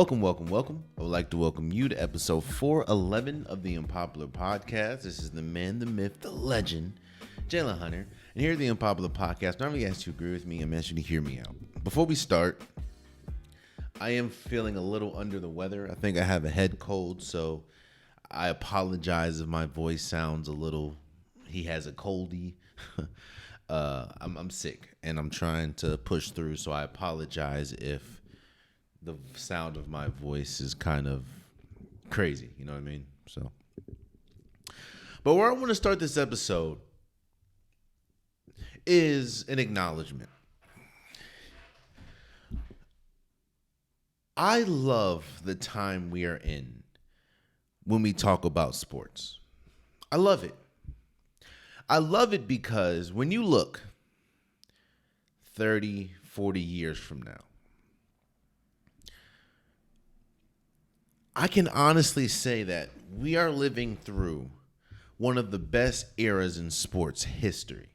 Welcome. I would like to welcome you to episode 411 of the Unpopular Podcast. This is the man, the myth, the legend, Jalen Hunter. And here at the Unpopular Podcast, normally ask you to agree with me and ask you to hear me out. Before we start, I am feeling a little under the weather. I think I have a head cold, so I apologize if my voice sounds a little, he has a coldie. I'm sick and I'm trying to push through, so I apologize if the sound of my voice is kind of crazy, you know what I mean? So, but where I want to start this episode is an acknowledgement. I love the time we are in when we talk about sports. I love it. I love it because when you look 30, 40 years from now, I can honestly say that we are living through one of the best eras in sports history.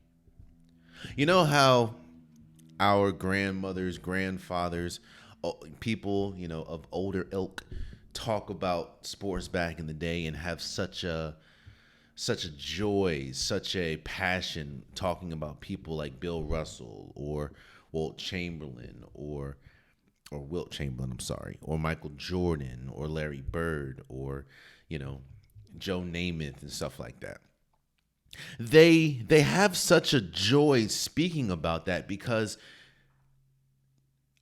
You know how our grandmothers, grandfathers, people, of older ilk talk about sports back in the day and have such a joy, such a passion talking about people like Bill Russell or Wilt Chamberlain or Michael Jordan or Larry Bird or, Joe Namath and stuff like that. They have such a joy speaking about that because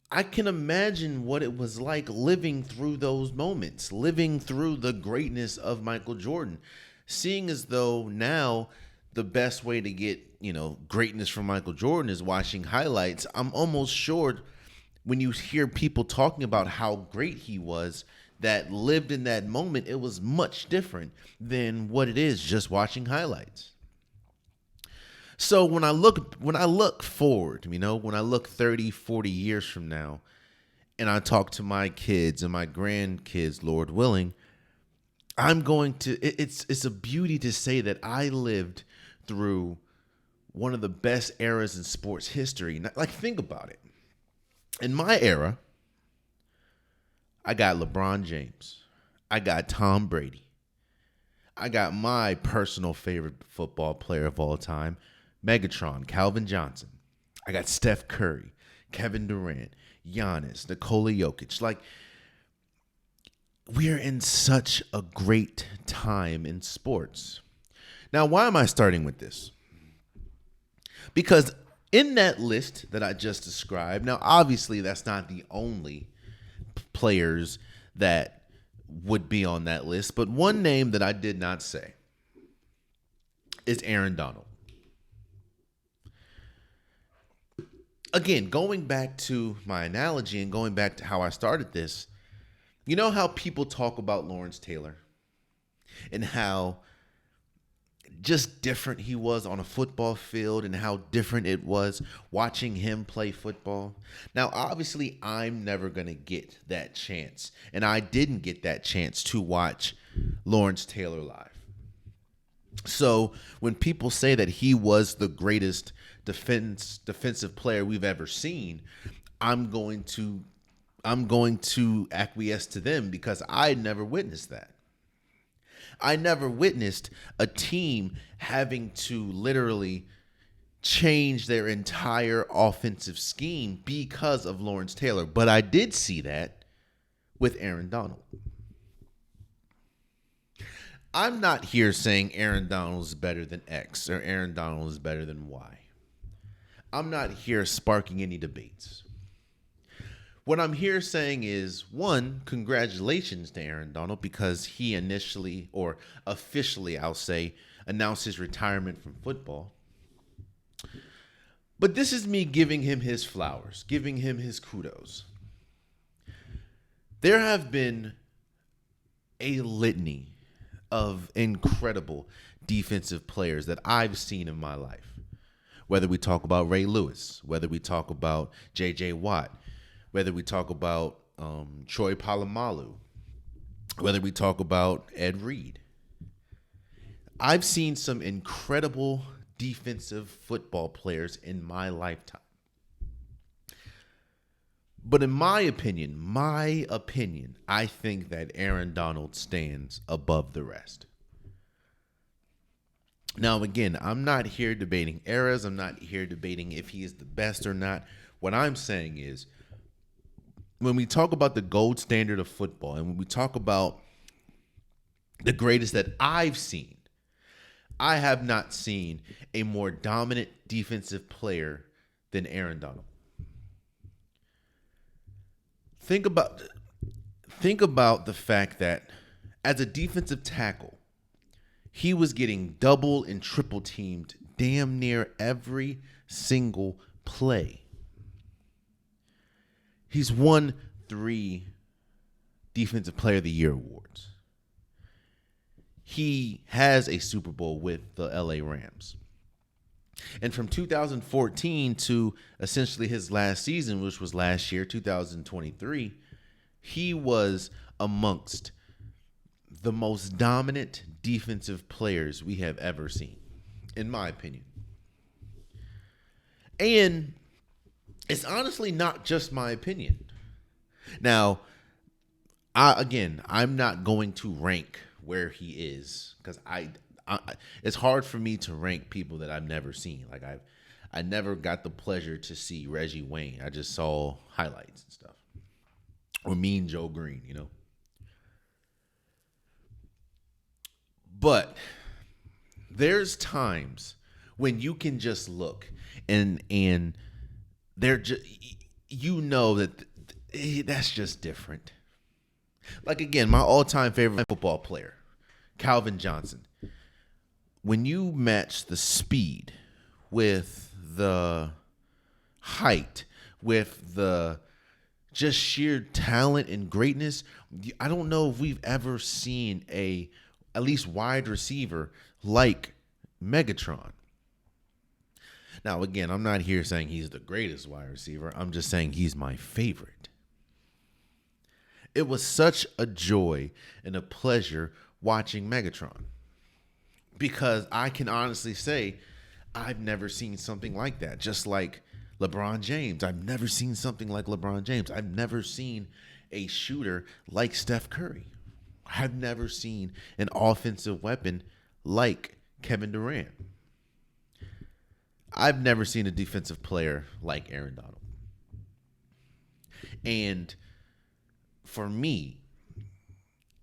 I can imagine what it was like living through those moments, living through the greatness of Michael Jordan, seeing as though now the best way to get, greatness from Michael Jordan is watching highlights. I'm almost sure when you hear people talking about how great he was that lived in that moment, it was much different than what it is just watching highlights. So when I look forward, when I look 30, 40 years from now, and I talk to my kids and my grandkids, Lord willing, it's a beauty to say that I lived through one of the best eras in sports history. Like, think about it. In my era, I got LeBron James. I got Tom Brady. I got my personal favorite football player of all time, Megatron, Calvin Johnson. I got Steph Curry, Kevin Durant, Giannis, Nikola Jokic. Like, we're in such a great time in sports. Now, why am I starting with this? Because in that list that I just described, now obviously that's not the only players that would be on that list, but one name that I did not say is Aaron Donald. Again, going back to my analogy and going back to how I started this, you know how people talk about Lawrence Taylor and how just different he was on a football field and how different it was watching him play football. Now, obviously, I'm never going to get that chance, and I didn't get that chance to watch Lawrence Taylor live. So when people say that he was the greatest defensive player we've ever seen, I'm going to acquiesce to them because I never witnessed that. I never witnessed a team having to literally change their entire offensive scheme because of Lawrence Taylor. But I did see that with Aaron Donald. I'm not here saying Aaron Donald is better than X or Aaron Donald is better than Y. I'm not here sparking any debates. What I'm here saying is, one, congratulations to Aaron Donald because he initially, or officially, I'll say, announced his retirement from football. But this is me giving him his flowers, giving him his kudos. There have been a litany of incredible defensive players that I've seen in my life. Whether we talk about Ray Lewis, whether we talk about J.J. Watt, whether we talk about Troy Polamalu, whether we talk about Ed Reed. I've seen some incredible defensive football players in my lifetime. But in my opinion, I think that Aaron Donald stands above the rest. Now, again, I'm not here debating eras. I'm not here debating if he is the best or not. What I'm saying is, when we talk about the gold standard of football and when we talk about the greatest that I've seen, I have not seen a more dominant defensive player than Aaron Donald. Think about the fact that as a defensive tackle, he was getting double and triple teamed damn near every single play. He's won 3 Defensive Player of the Year awards. He has a Super Bowl with the LA Rams. And from 2014 to essentially his last season, which was last year, 2023, he was amongst the most dominant defensive players we have ever seen, in my opinion. And it's honestly not just my opinion. Now, I'm not going to rank where he is because it's hard for me to rank people that I've never seen. Like I never got the pleasure to see Reggie Wayne. I just saw highlights and stuff. Or Mean Joe Green, you know. But there's times when you can just look and they're just, you know that that's just different. Like, again, my all-time favorite football player, Calvin Johnson. When you match the speed with the height, with the just sheer talent and greatness, I don't know if we've ever seen at least wide receiver like Megatron. Now, again, I'm not here saying he's the greatest wide receiver. I'm just saying he's my favorite. It was such a joy and a pleasure watching Megatron because I can honestly say I've never seen something like that. Just like LeBron James. I've never seen something like LeBron James. I've never seen a shooter like Steph Curry. I've never seen an offensive weapon like Kevin Durant. I've never seen a defensive player like Aaron Donald. And for me,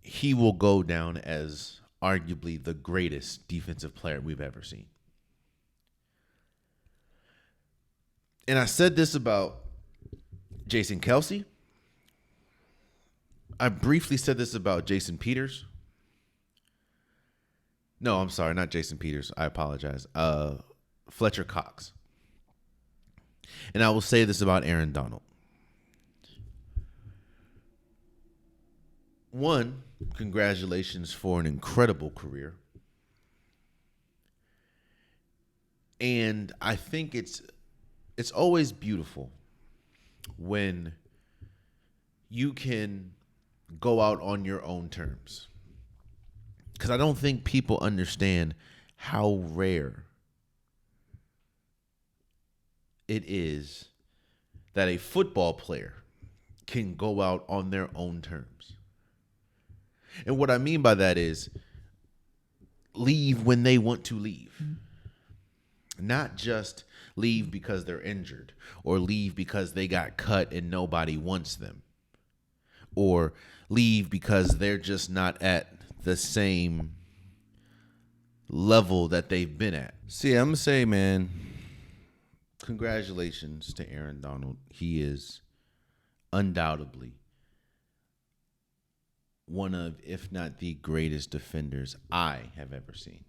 he will go down as arguably the greatest defensive player we've ever seen. And I said this about Jason Kelce. I briefly said this about Jason Peters. No, I'm sorry, not Jason Peters. I apologize. Fletcher Cox. And I will say this about Aaron Donald. One, congratulations for an incredible career. And I think it's always beautiful when you can go out on your own terms. Because I don't think people understand how rare it is that a football player can go out on their own terms. And what I mean by that is leave when they want to leave. Not just leave because they're injured or leave because they got cut and nobody wants them. Or leave because they're just not at the same level that they've been at. See, I'm going to say, man, congratulations to Aaron Donald. He is undoubtedly one of, if not the greatest defenders I have ever seen.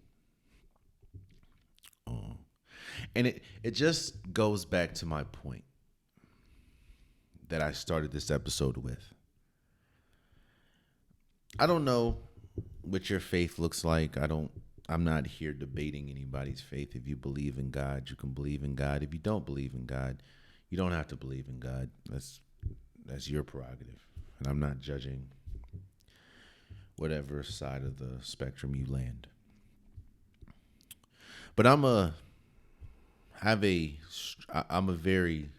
And it just goes back to my point that I started this episode with. I don't know what your faith looks like. I'm not here debating anybody's faith. If you believe in God, you can believe in God. If you don't believe in God, you don't have to believe in God. That's your prerogative. And I'm not judging whatever side of the spectrum you land. But I'm a very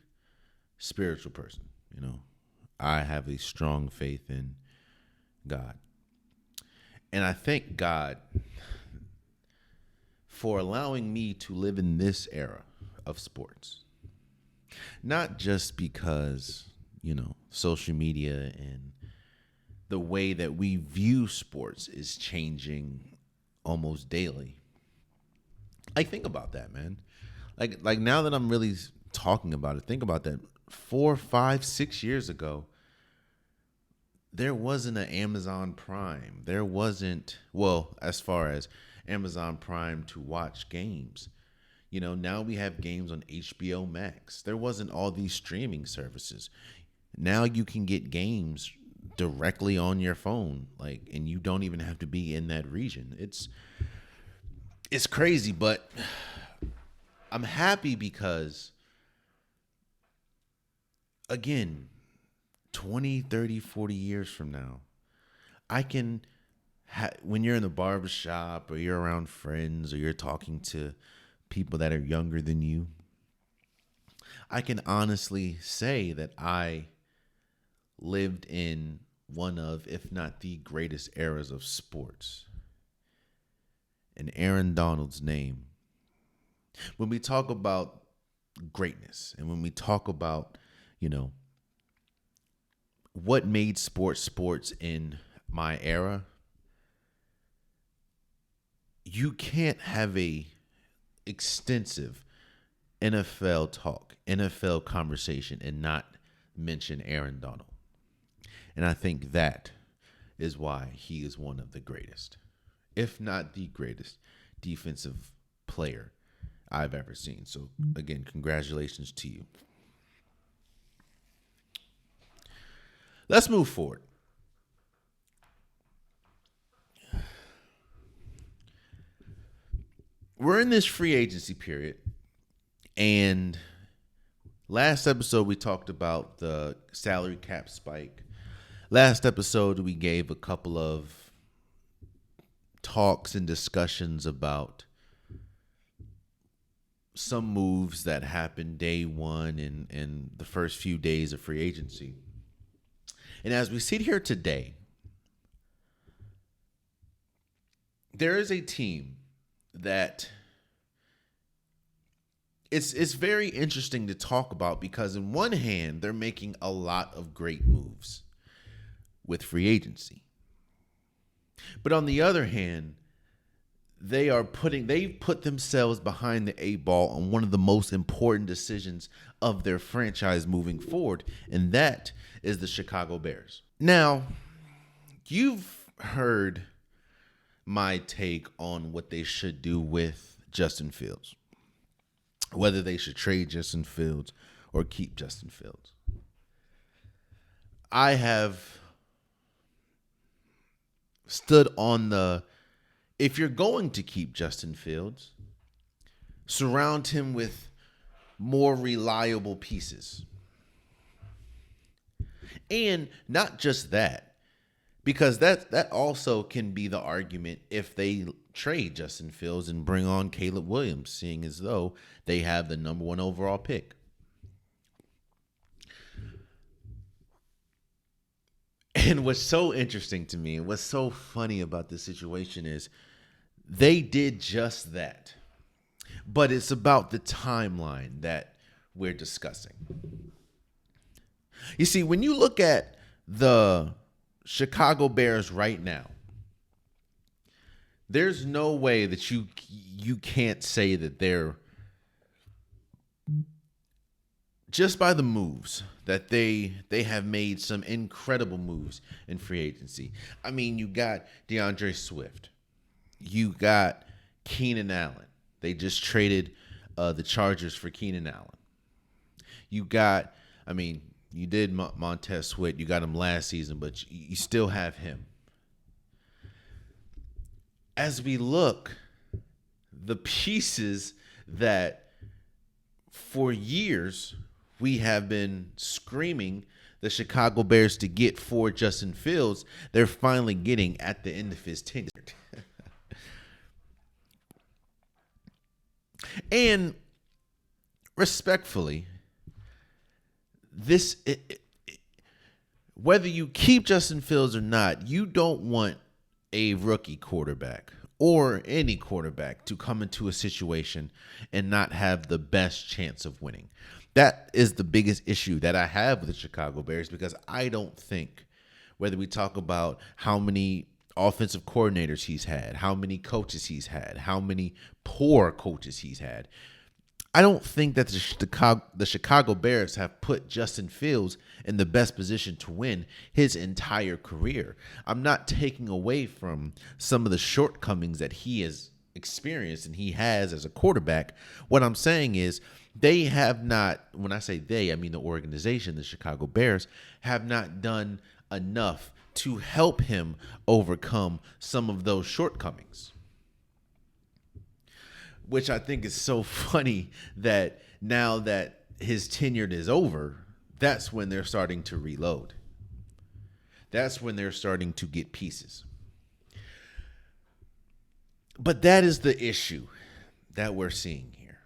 spiritual person. You know, I have a strong faith in God. And I thank God for allowing me to live in this era of sports. Not just because, social media and the way that we view sports is changing almost daily. Like, think about that, man. Like now that I'm really talking about it, think about that. 4, 5, 6 years ago, there wasn't an Amazon Prime. There wasn't, well, as far as Amazon Prime to watch games. Now we have games on HBO Max. There wasn't all these streaming services. Now you can get games directly on your phone, and you don't even have to be in that region. It's crazy, but I'm happy because, again, 20, 30, 40 years from now, I can, when you're in the barbershop or you're around friends or you're talking to people that are younger than you, I can honestly say that I lived in one of, if not the greatest eras of sports. And Aaron Donald's name. When we talk about greatness and when we talk about, what made sports in my era, you can't have a extensive NFL talk, NFL conversation and not mention Aaron Donald. And I think that is why he is one of the greatest, if not the greatest defensive player I've ever seen. So again, congratulations to you. Let's move forward. We're in this free agency period, and last episode we talked about the salary cap spike. Last episode we gave a couple of talks and discussions about some moves that happened day one and the first few days of free agency. And as we sit here today, there is a team that it's very interesting to talk about because on one hand, they're making a lot of great moves with free agency. But on the other hand, they've put themselves behind the 8 ball on one of the most important decisions of their franchise moving forward, and that is the Chicago Bears. Now, you've heard my take on what they should do with Justin Fields, whether they should trade Justin Fields or keep Justin Fields. I have stood on if you're going to keep Justin Fields, surround him with more reliable pieces. And not just that, because that also can be the argument if they trade Justin Fields and bring on Caleb Williams, seeing as though they have the number 1 overall pick. And what's so interesting to me and what's so funny about this situation is they did just that. But it's about the timeline that we're discussing. You see, when you look at the Chicago Bears right now, there's no way that you can't say that they're, just by the moves that they have made some incredible moves in free agency. I mean, you got DeAndre Swift. You got Keenan Allen. They just traded the Chargers for Keenan Allen. You got, you did Montez Sweat. You got him last season, but you still have him. As we look, the pieces that for years we have been screaming the Chicago Bears to get for Justin Fields, they're finally getting at the end of his tenure. And respectfully, whether you keep Justin Fields or not, you don't want a rookie quarterback or any quarterback to come into a situation and not have the best chance of winning. That is the biggest issue that I have with the Chicago Bears, because I don't think, whether we talk about how many offensive coordinators he's had, how many coaches he's had, how many poor coaches he's had, I don't think that the Chicago Bears have put Justin Fields in the best position to win his entire career. I'm not taking away from some of the shortcomings that he has experienced and he has as a quarterback. What I'm saying is they have not, when I say they, I mean the organization, the Chicago Bears, have not done enough to help him overcome some of those shortcomings. Which I think is so funny that now that his tenure is over, that's when they're starting to reload. That's when they're starting to get pieces. But that is the issue that we're seeing here.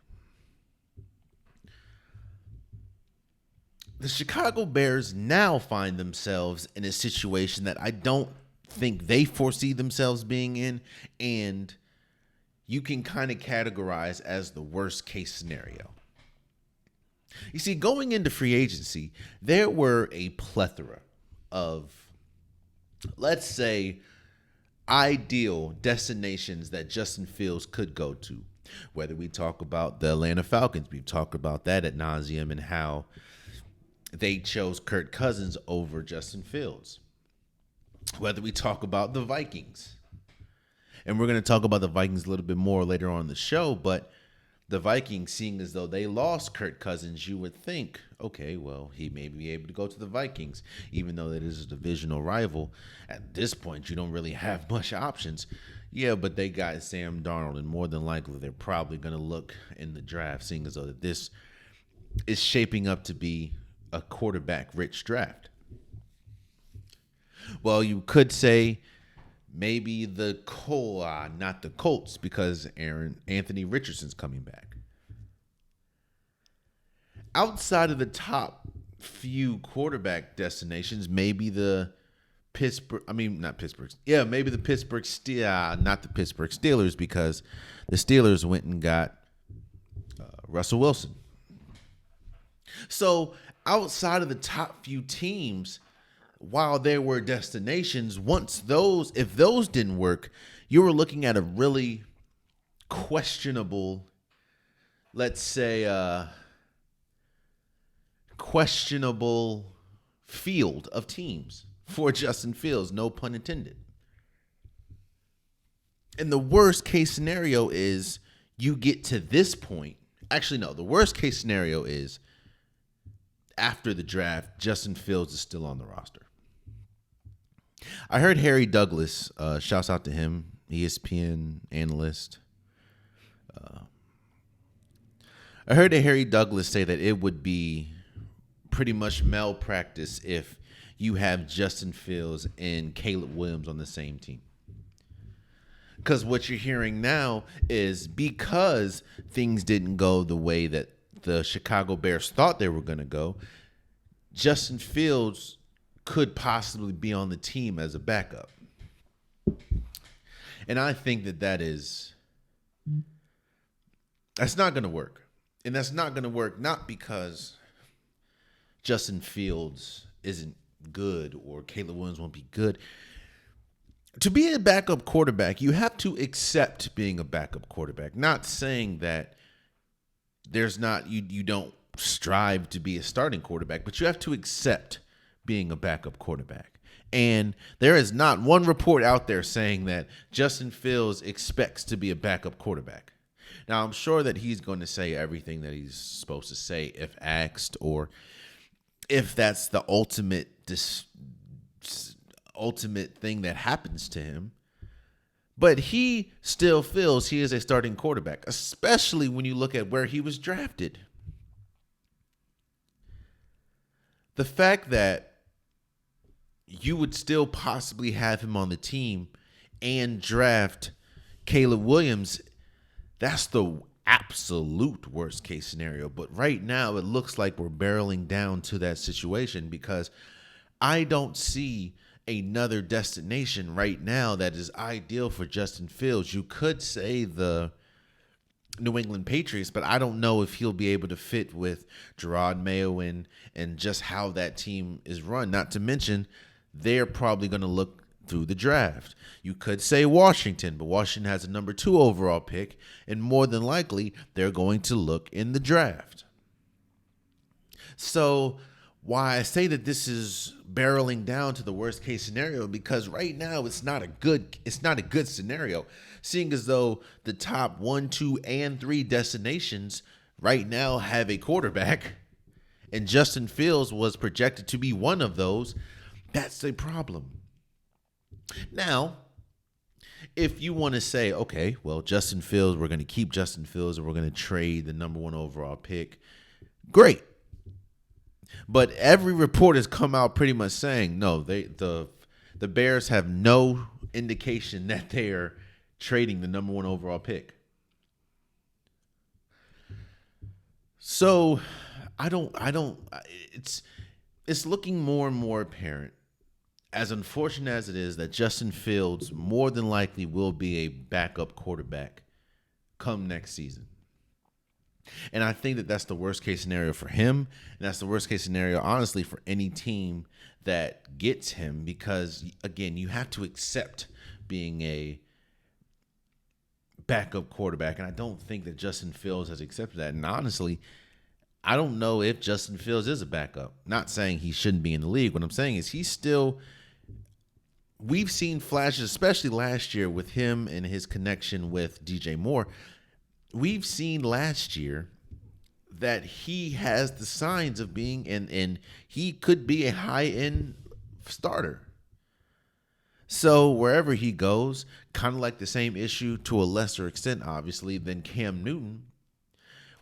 The Chicago Bears now find themselves in a situation that I don't think they foresee themselves being in, and you can kind of categorize as the worst case scenario. You see, going into free agency, there were a plethora of, let's say, ideal destinations that Justin Fields could go to. Whether we talk about the Atlanta Falcons, we've talked about that ad nauseum and how they chose Kirk Cousins over Justin Fields. Whether we talk about the Vikings, and we're going to talk about the Vikings a little bit more later on in the show, but the Vikings, seeing as though they lost Kirk Cousins, you would think, okay, well, he may be able to go to the Vikings, even though that is a divisional rival. At this point, you don't really have much options. Yeah, but they got Sam Darnold, and more than likely, they're probably going to look in the draft, seeing as though that this is shaping up to be a quarterback-rich draft. Well, you could say maybe the not the Colts, because Anthony Richardson's coming back. Outside of the top few quarterback destinations, maybe the not the Pittsburgh Steelers, because the Steelers went and got Russell Wilson. So outside of the top few teams, while there were destinations, if those didn't work, you were looking at a really questionable, let's say, questionable field of teams for Justin Fields, no pun intended. And the worst case scenario is you get to this point. Actually, no, the worst case scenario is after the draft, Justin Fields is still on the roster. I heard Harry Douglas, shouts out to him, ESPN analyst. I heard Harry Douglas say that it would be pretty much malpractice if you have Justin Fields and Caleb Williams on the same team. Because what you're hearing now is because things didn't go the way that the Chicago Bears thought they were going to go, Justin Fields could possibly be on the team as a backup. And I think that's not going to work. And that's not going to work not because Justin Fields isn't good or Caleb Williams won't be good. To be a backup quarterback, you have to accept being a backup quarterback. Not saying that you don't strive to be a starting quarterback, but you have to accept being a backup quarterback. And there is not one report out there saying that Justin Fields expects to be a backup quarterback. Now, I'm sure that he's going to say everything that he's supposed to say if asked, or if that's the ultimate thing that happens to him. But he still feels he is a starting quarterback, especially when you look at where he was drafted. The fact that you would still possibly have him on the team and draft Caleb Williams, that's the absolute worst case scenario. But right now, it looks like we're barreling down to that situation, because I don't see another destination right now that is ideal for Justin Fields. You could say the New England Patriots, but I don't know if he'll be able to fit with Gerard Mayo and just how that team is run. Not to mention, they're probably going to look through the draft. You could say Washington, but Washington has a number 2 overall pick, and more than likely, they're going to look in the draft. So why I say that this is barreling down to the worst case scenario, because right now it's not a good scenario, seeing as though the top 1, 2, and 3 destinations right now have a quarterback, and Justin Fields was projected to be one of those. That's a problem. Now, if you want to say, okay, well, Justin Fields, we're going to keep Justin Fields and we're going to trade the number 1 overall pick, great. But every report has come out pretty much saying, no, the Bears have no indication that they are trading the number 1 overall pick. So it's looking more and more apparent, as unfortunate as it is, that Justin Fields more than likely will be a backup quarterback come next season. And I think that that's the worst case scenario for him. And that's the worst case scenario, honestly, for any team that gets him. Because, again, you have to accept being a backup quarterback. And I don't think that Justin Fields has accepted that. And honestly, I don't know if Justin Fields is a backup. Not saying he shouldn't be in the league. What I'm saying is he's still... We've seen flashes, especially last year with him and his connection with DJ Moore. We've seen last year that he has the signs of being, and he could be a high-end starter. So wherever he goes, kind of like the same issue to a lesser extent, obviously, than Cam Newton.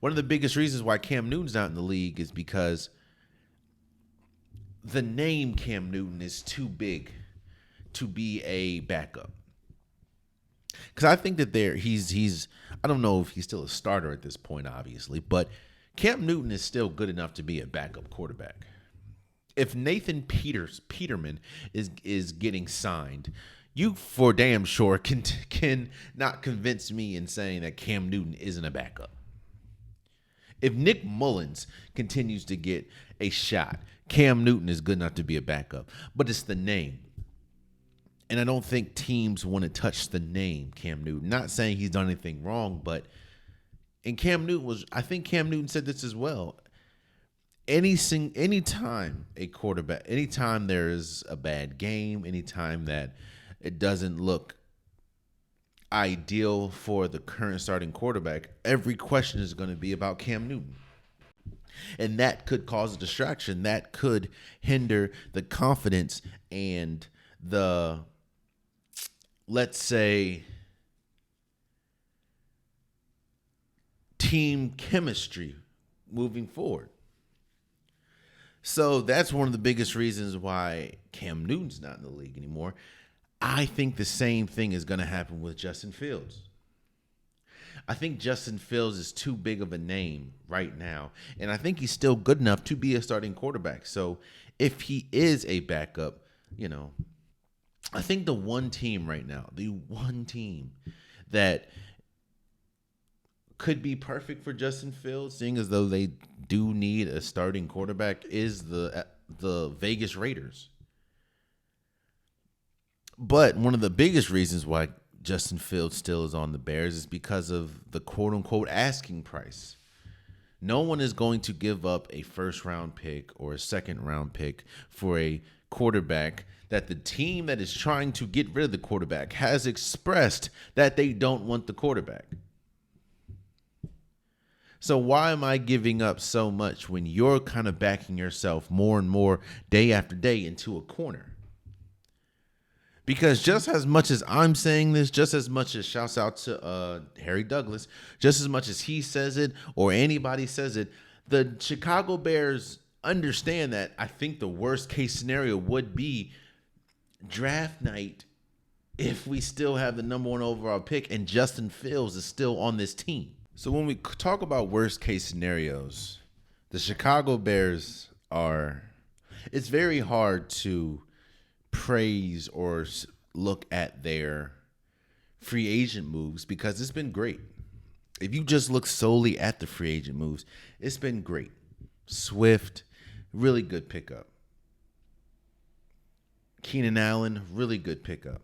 One of the biggest reasons why Cam Newton's not in the league is because the name Cam Newton is too big to be a backup. Because I think that he's I don't know if he's still a starter at this point, obviously, but Cam Newton is still good enough to be a backup quarterback. If Nathan Peterman is getting signed, you for damn sure can not convince me in saying that Cam Newton isn't a backup. If Nick Mullins continues to get a shot, Cam Newton is good enough to be a backup. But it's the name. And I don't think teams want to touch the name Cam Newton. Not saying he's done anything wrong, but I think Cam Newton said this as well. Anytime a quarterback, anytime there is a bad game, anytime that it doesn't look ideal for the current starting quarterback, every question is going to be about Cam Newton. And that could cause a distraction. That could hinder the confidence and the, let's say, team chemistry moving forward. So that's one of the biggest reasons why Cam Newton's not in the league anymore. I think the same thing is going to happen with Justin Fields. I think Justin Fields is too big of a name right now, and I think he's still good enough to be a starting quarterback. So if he is a backup, I think the one team right now, that could be perfect for Justin Fields, seeing as though they do need a starting quarterback, is the Vegas Raiders. But one of the biggest reasons why Justin Fields still is on the Bears is because of the quote-unquote asking price. No one is going to give up a first-round pick or a second-round pick for a quarterback that the team that is trying to get rid of the quarterback has expressed that they don't want the quarterback. So why am I giving up so much when you're kind of backing yourself more and more day after day into a corner? Because just as much as I'm saying this, just as much as shouts out to Harry Douglas, just as much as he says it or anybody says it, the Chicago Bears understand that. I think the worst case scenario would be draft night if we still have the number 1 overall pick and Justin Fields is still on this team. So when we talk about worst case scenarios, the Chicago Bears are it's very hard to praise or look at their free agent moves because it's been great. If you just look solely at the free agent moves, it's been great. Swift, really good pickup. Keenan Allen, really good pickup.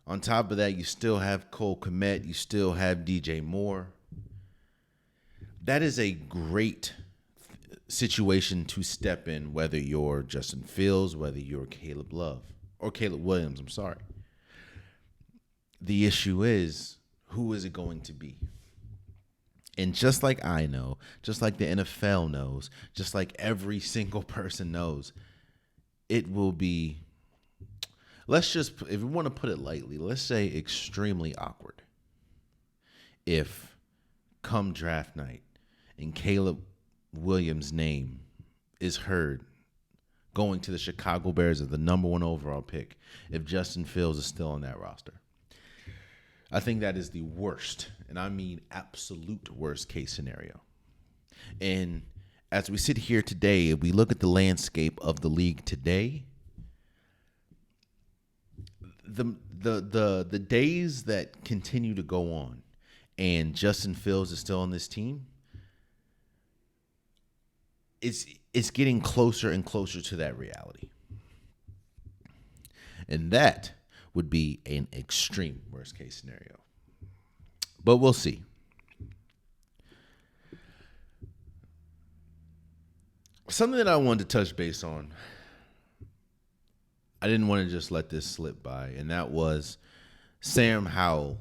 On top of that, you still have Cole Kmet. You still have DJ Moore. That is a great situation to step in, whether you're Justin Fields, whether you're Caleb Williams, I'm sorry. The issue is, who is it going to be? And just like I know, just like the NFL knows, just like every single person knows, it will be, if we want to put it lightly, let's say extremely awkward if come draft night and Caleb Williams' name is heard going to the Chicago Bears as the number 1 overall pick if Justin Fields is still on that roster. I think that is the worst, and I mean absolute worst case scenario. And as we sit here today, if we look at the landscape of the league today, the days that continue to go on and Justin Fields is still on this team, it's getting closer and closer to that reality. And that would be an extreme worst case scenario. But we'll see. Something that I wanted to touch base on, I didn't want to just let this slip by, and that was Sam Howell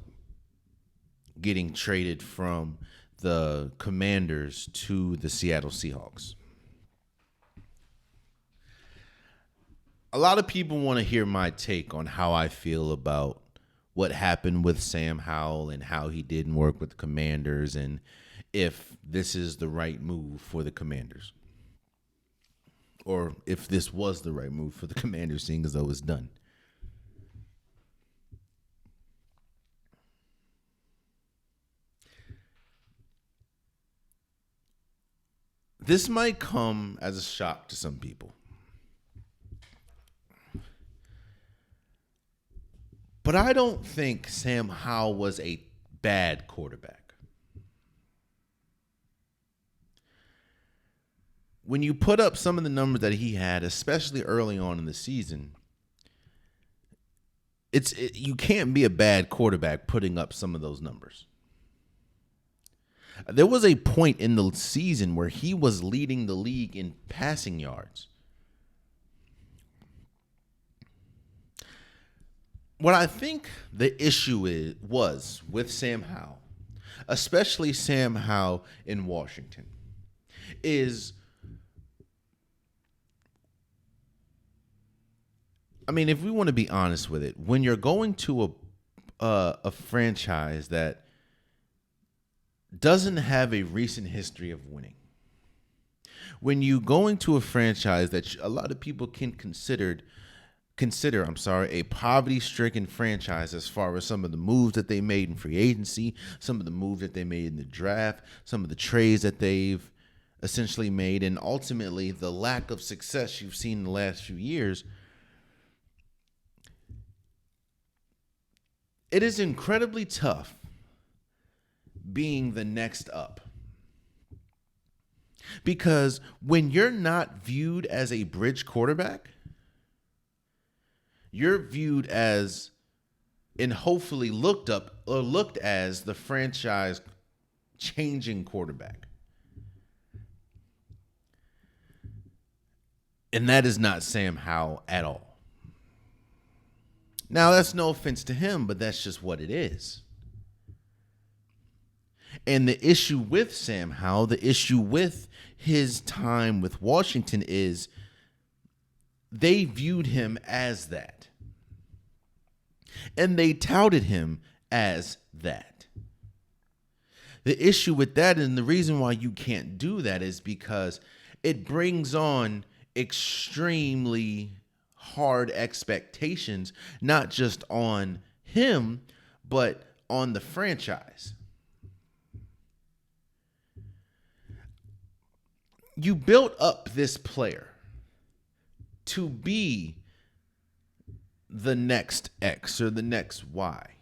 getting traded from the Commanders to the Seattle Seahawks. A lot of people want to hear my take on how I feel about what happened with Sam Howell and how he didn't work with the Commanders and if this is the right move for the Commanders. Or if this was the right move for the Commanders, seeing as though it's done. This might come as a shock to some people. But I don't think Sam Howell was a bad quarterback. When you put up some of the numbers that he had, especially early on in the season, you can't be a bad quarterback putting up some of those numbers. There was a point in the season where he was leading the league in passing yards. What I think the issue was with Sam Howell, especially Sam Howell in Washington, is, I mean, if we want to be honest with it, when you're going to a franchise that doesn't have a recent history of winning, when you go into a franchise that a lot of people can consider a poverty-stricken franchise as far as some of the moves that they made in free agency, some of the moves that they made in the draft, some of the trades that they've essentially made, and ultimately the lack of success you've seen in the last few years, it is incredibly tough being the next up. Because when you're not viewed as a bridge quarterback, you're viewed as, and hopefully looked as the franchise changing quarterback. And that is not Sam Howell at all. Now, that's no offense to him, but that's just what it is. And the issue with Sam Howell, the issue with his time with Washington is they viewed him as that. And they touted him as that. The issue with that, and the reason why you can't do that, is because it brings on extremely hard expectations, not just on him, but on the franchise. You built up this player. to be the next X or the next Y.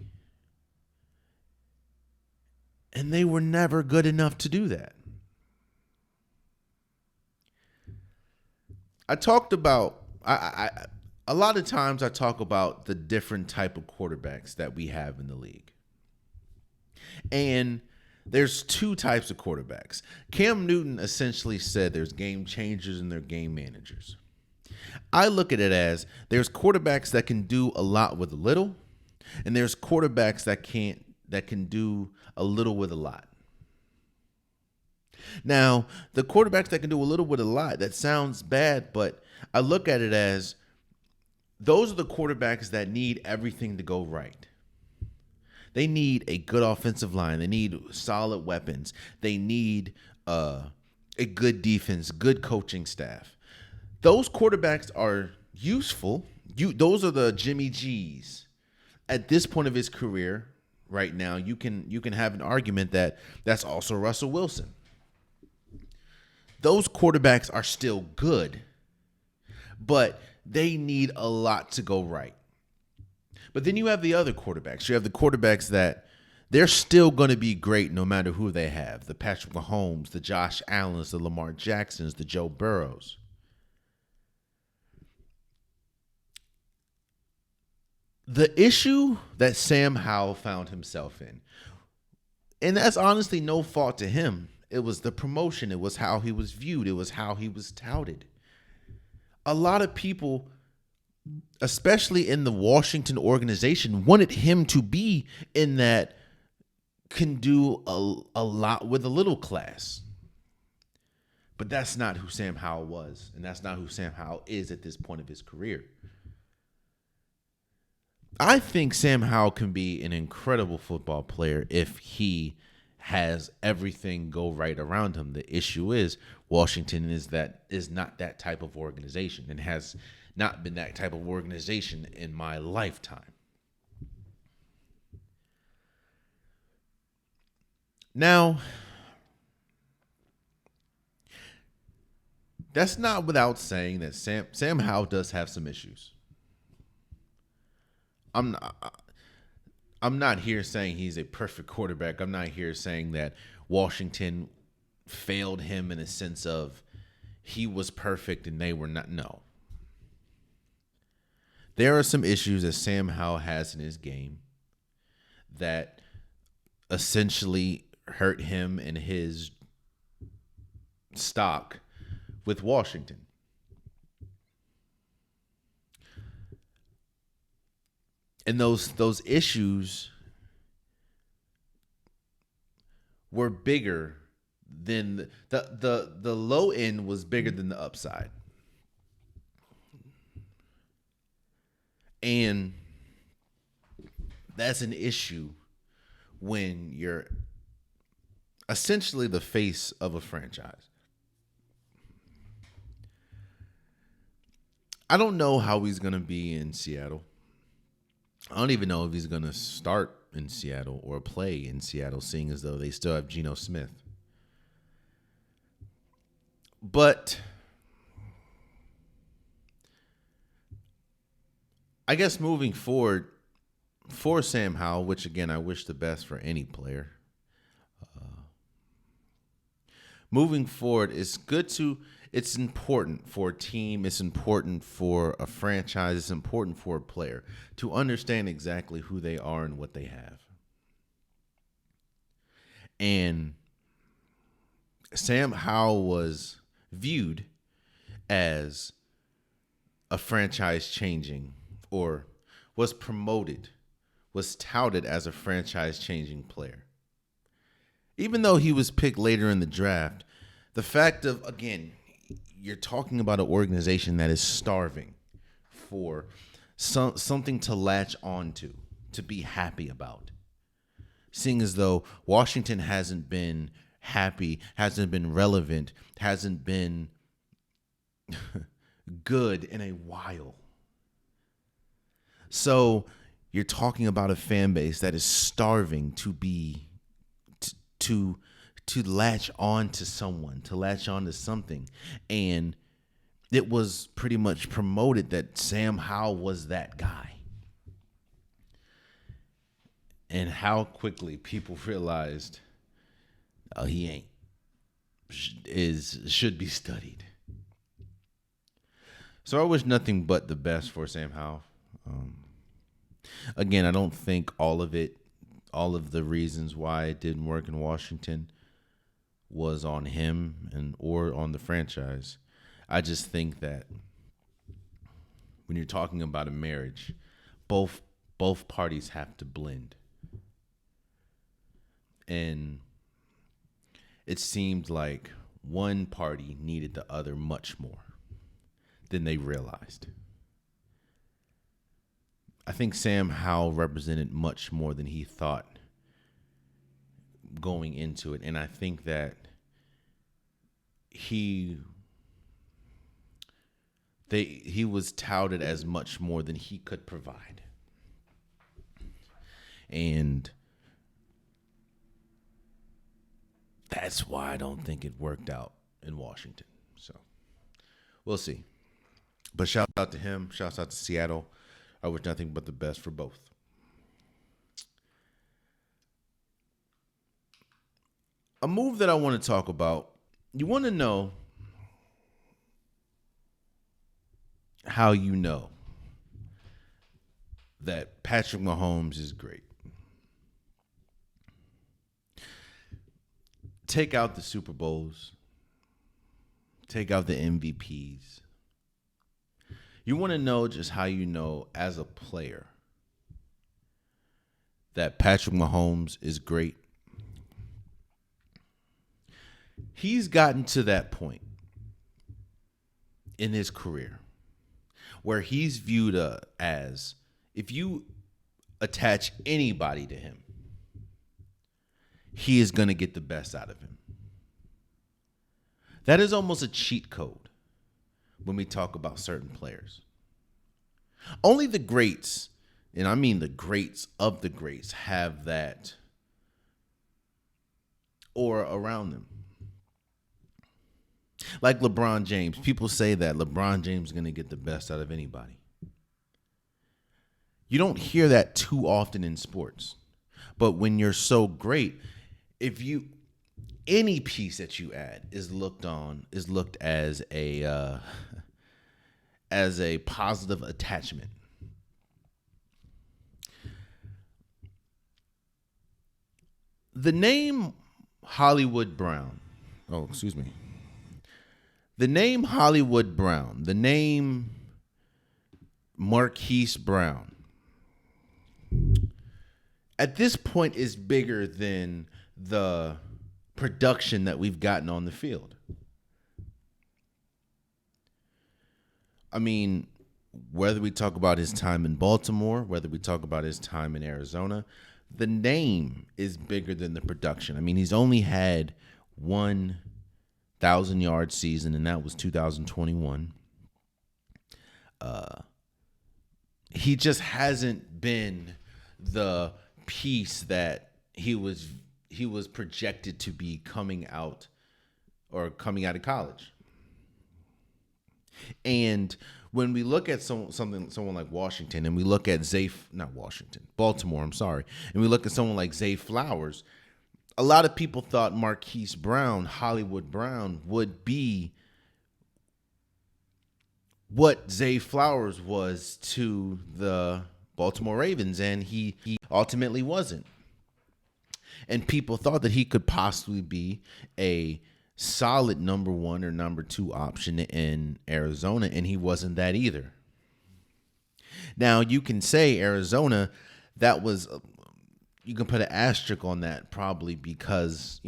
And they were never good enough to do that. I talked about, a lot of times I talk about the different type of quarterbacks that we have in the league. And there's two types of quarterbacks. Cam Newton essentially said there's game changers and there's game managers. I look at it as there's quarterbacks that can do a lot with a little, and there's quarterbacks that can do a little with a lot. Now, the quarterbacks that can do a little with a lot, that sounds bad, but I look at it as those are the quarterbacks that need everything to go right. They need a good offensive line. They need solid weapons. They need a good defense, good coaching staff. Those quarterbacks are useful. Those are the Jimmy G's. At this point of his career, right now, you can have an argument that that's also Russell Wilson. Those quarterbacks are still good, but they need a lot to go right. But then you have the other quarterbacks. You have the quarterbacks that they're still going to be great no matter who they have. The Patrick Mahomes, the Josh Allens, the Lamar Jacksons, the Joe Burrows. The issue that Sam Howell found himself in, and that's honestly no fault to him, it was the promotion. It was how he was viewed. It was how he was touted. A lot of people, especially in the Washington organization, wanted him to be in that can do a lot with a little class. But that's not who Sam Howell was, and that's not who Sam Howell is at this point of his career. I think Sam Howell can be an incredible football player if he has everything go right around him. The issue is Washington is not that type of organization and has not been that type of organization in my lifetime. Now, that's not without saying that Sam Howell does have some issues. I'm not here saying he's a perfect quarterback. I'm not here saying that Washington failed him in a sense of he was perfect and they were not. No. There are some issues that Sam Howell has in his game that essentially hurt him and his stock with Washington. And those issues were bigger than the low end was bigger than the upside. And that's an issue when you're essentially the face of a franchise. I don't know how he's going to be in Seattle. I don't even know if he's going to start in Seattle or play in Seattle, seeing as though they still have Geno Smith. But I guess moving forward for Sam Howell, which again, I wish the best for any player. Moving forward, it's important for a team, it's important for a franchise, it's important for a player to understand exactly who they are and what they have. And Sam Howell was viewed as a franchise changing, or was promoted, was touted as a franchise changing player. Even though he was picked later in the draft, the fact of, again, you're talking about an organization that is starving for something to latch on to be happy about. Seeing as though Washington hasn't been happy, hasn't been relevant, hasn't been good in a while. So you're talking about a fan base that is starving to be to latch on to someone, to latch on to something. And it was pretty much promoted that Sam Howell was that guy. And how quickly people realized, oh, he ain't, should be studied. So I wish nothing but the best for Sam Howell. Again, I don't think all of the reasons why it didn't work in Washington was on him or on the franchise. I just think that when you're talking about a marriage, both parties have to blend. And it seemed like one party needed the other much more than they realized. I think Sam Howell represented much more than he thought going into it. And I think that he was touted as much more than he could provide. And that's why I don't think it worked out in Washington. So we'll see. But shout out to him. Shout out to Seattle. I wish nothing but the best for both. A move that I want to talk about. You want to know how you know that Patrick Mahomes is great. Take out the Super Bowls. Take out the MVPs. You want to know just how you know as a player that Patrick Mahomes is great. He's gotten to that point in his career where he's viewed as, if you attach anybody to him, he is going to get the best out of him. That is almost a cheat code when we talk about certain players. Only the greats, and I mean the greats of the greats, have that aura around them. Like LeBron James. People say that LeBron James is going to get the best out of anybody. You don't hear that too often in sports. But when you're so great, any piece that you add is looked as a positive attachment. The name Hollywood Brown. Oh, excuse me. The name Hollywood Brown, the name Marquise Brown, at this point is bigger than the production that we've gotten on the field. I mean, whether we talk about his time in Baltimore, whether we talk about his time in Arizona, the name is bigger than the production. I mean, he's only had 1,000-yard season, and that was 2021. He just hasn't been the piece that he was projected to be coming out of college. And when we look at someone like Washington, and we look at Baltimore, and we look at someone like Zay Flowers, a lot of people thought Marquise Brown, Hollywood Brown, would be what Zay Flowers was to the Baltimore Ravens, and he ultimately wasn't. And people thought that he could possibly be a solid number 1 or number 2 option in Arizona, and he wasn't that either. Now, you can say Arizona, you can put an asterisk on that probably because,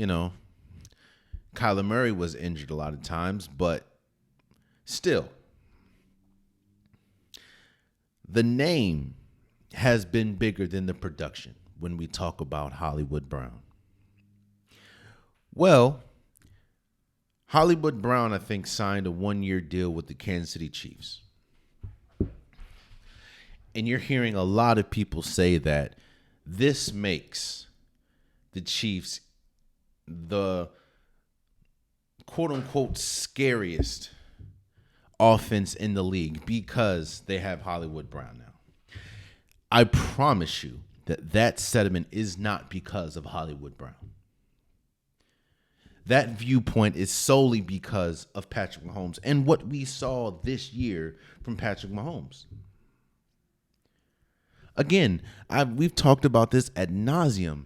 Kyler Murray was injured a lot of times, but still, the name has been bigger than the production when we talk about Hollywood Brown. Well, Hollywood Brown, I think, signed a 1-year deal with the Kansas City Chiefs. And you're hearing a lot of people say that this makes the Chiefs the quote-unquote scariest offense in the league because they have Hollywood Brown now. I promise you that sentiment is not because of Hollywood Brown. That viewpoint is solely because of Patrick Mahomes and what we saw this year from Patrick Mahomes. Again, we've talked about this ad nauseum.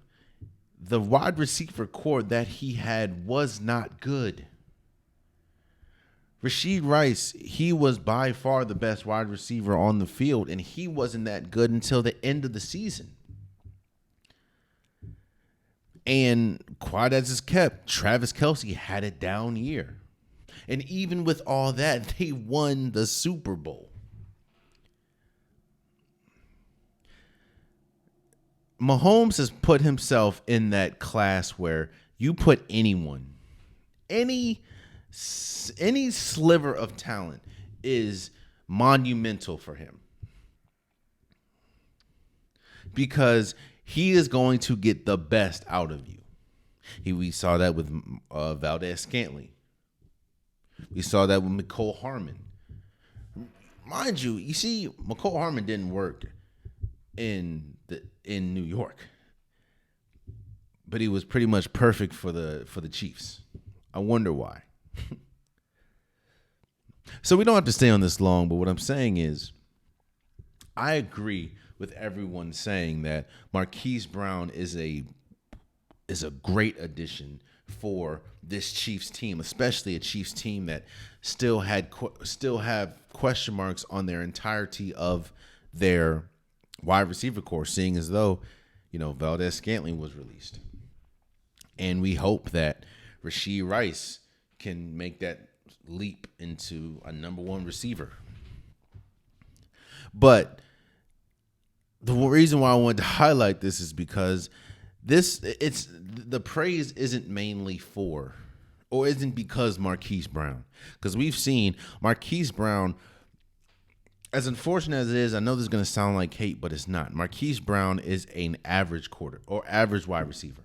The wide receiver core that he had was not good. Rashee Rice, he was by far the best wide receiver on the field, and he wasn't that good until the end of the season. And quiet as it's kept, Travis Kelce had a down year. And even with all that, they won the Super Bowl. Mahomes has put himself in that class where you put anyone, any sliver of talent is monumental for him. Because he is going to get the best out of you. We saw that with Valdez-Scantling. We saw that with Mecole Hardman. Mind you, see, Mecole Hardman didn't work in New York, but he was pretty much perfect for the Chiefs. I wonder why. So we don't have to stay on this long, but what I'm saying is, I agree with everyone saying that Marquise Brown is a great addition for this Chiefs team, especially a Chiefs team that still have question marks on their entirety of their wide receiver core, seeing as though, Valdez-Scantling was released. And we hope that Rashee Rice can make that leap into a number one receiver. But the reason why I wanted to highlight this is because the praise isn't mainly for, or isn't because Marquise Brown. Because we've seen Marquise Brown, as unfortunate as it is, I know this is going to sound like hate, but it's not. Marquise Brown is an average average wide receiver.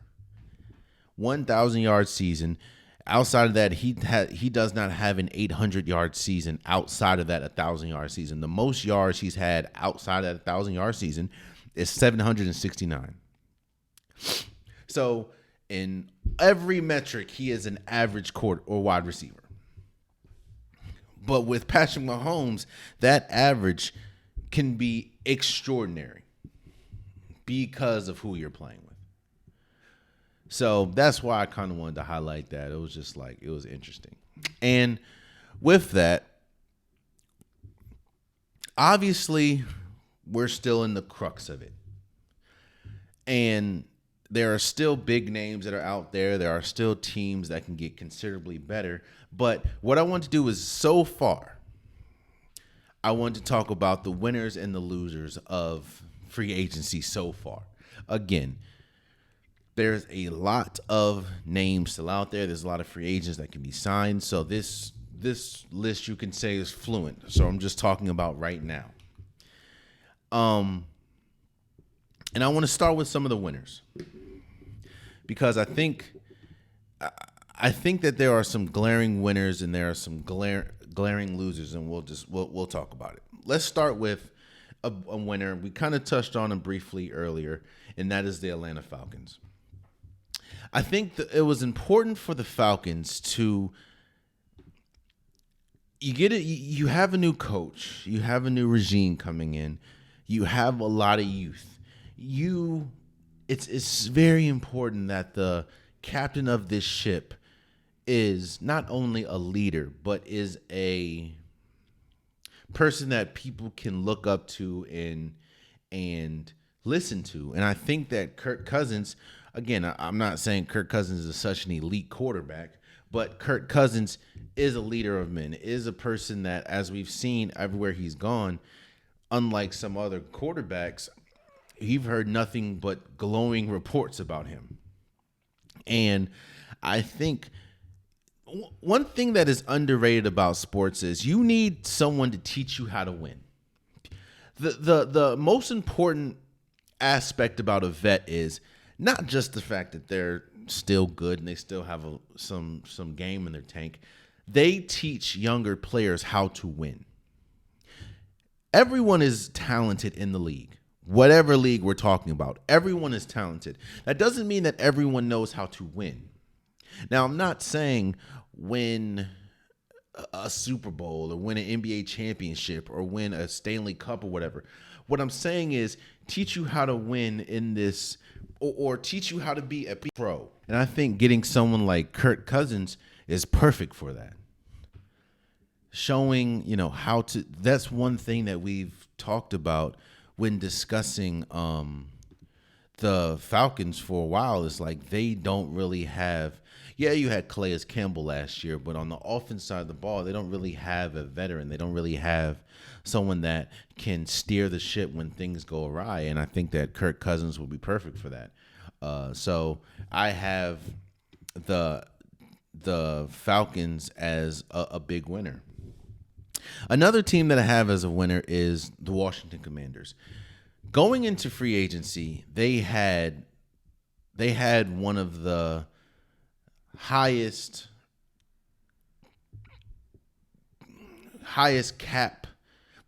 1,000-yard season. Outside of that, he does not have an 800-yard season. Outside of that, 1,000-yard season. The most yards he's had outside of that 1,000-yard season is 769. So in every metric, he is an average wide receiver. But with Patrick Mahomes, that average can be extraordinary because of who you're playing with. So that's why I kind of wanted to highlight that. It was just it was interesting. And with that, obviously, we're still in the crux of it. And there are still big names that are out there. There are still teams that can get considerably better. But what I want to do is, so far, I want to talk about the winners and the losers of free agency so far. Again, there's a lot of names still out there. There's a lot of free agents that can be signed. So this list, you can say, is fluent. So I'm just talking about right now. And I want to start with some of the winners, because I think that there are some glaring winners and there are some glaring losers, and we'll talk about it. Let's start with a winner. We kind of touched on him briefly earlier, and that is the Atlanta Falcons. I think that it was important for the Falcons to you have a new coach, you have a new regime coming in, you have a lot of youth. It's very important that the captain of this ship is not only a leader, but is a person that people can look up to and listen to. And I think that Kirk Cousins, again, I'm not saying Kirk Cousins is such an elite quarterback, but Kirk Cousins is a leader of men, is a person that, as we've seen everywhere he's gone, unlike some other quarterbacks, you've heard nothing but glowing reports about him. And I think one thing that is underrated about sports is you need someone to teach you how to win. The most important aspect about a vet is not just the fact that they're still good and they still have some game in their tank. they teach younger players how to win. Everyone is talented in the league. Whatever league we're talking about, everyone is talented. That doesn't mean that everyone knows how to win. Now, I'm not saying win a Super Bowl or win an NBA championship or win a Stanley Cup or whatever. What I'm saying is teach you how to win in this or teach you how to be a pro. And I think getting someone like Kirk Cousins is perfect for that. Showing, how to, that's one thing that we've talked about when discussing the Falcons for a while. Is like they don't really have, you had Calais Campbell last year, but on the offense side of the ball, they don't really have a veteran. They don't really have someone that can steer the ship when things go awry. And I think that Kirk Cousins will be perfect for that. So I have the Falcons as a big winner. Another team that I have as a winner is the Washington Commanders. Going into free agency, they had one of the highest cap.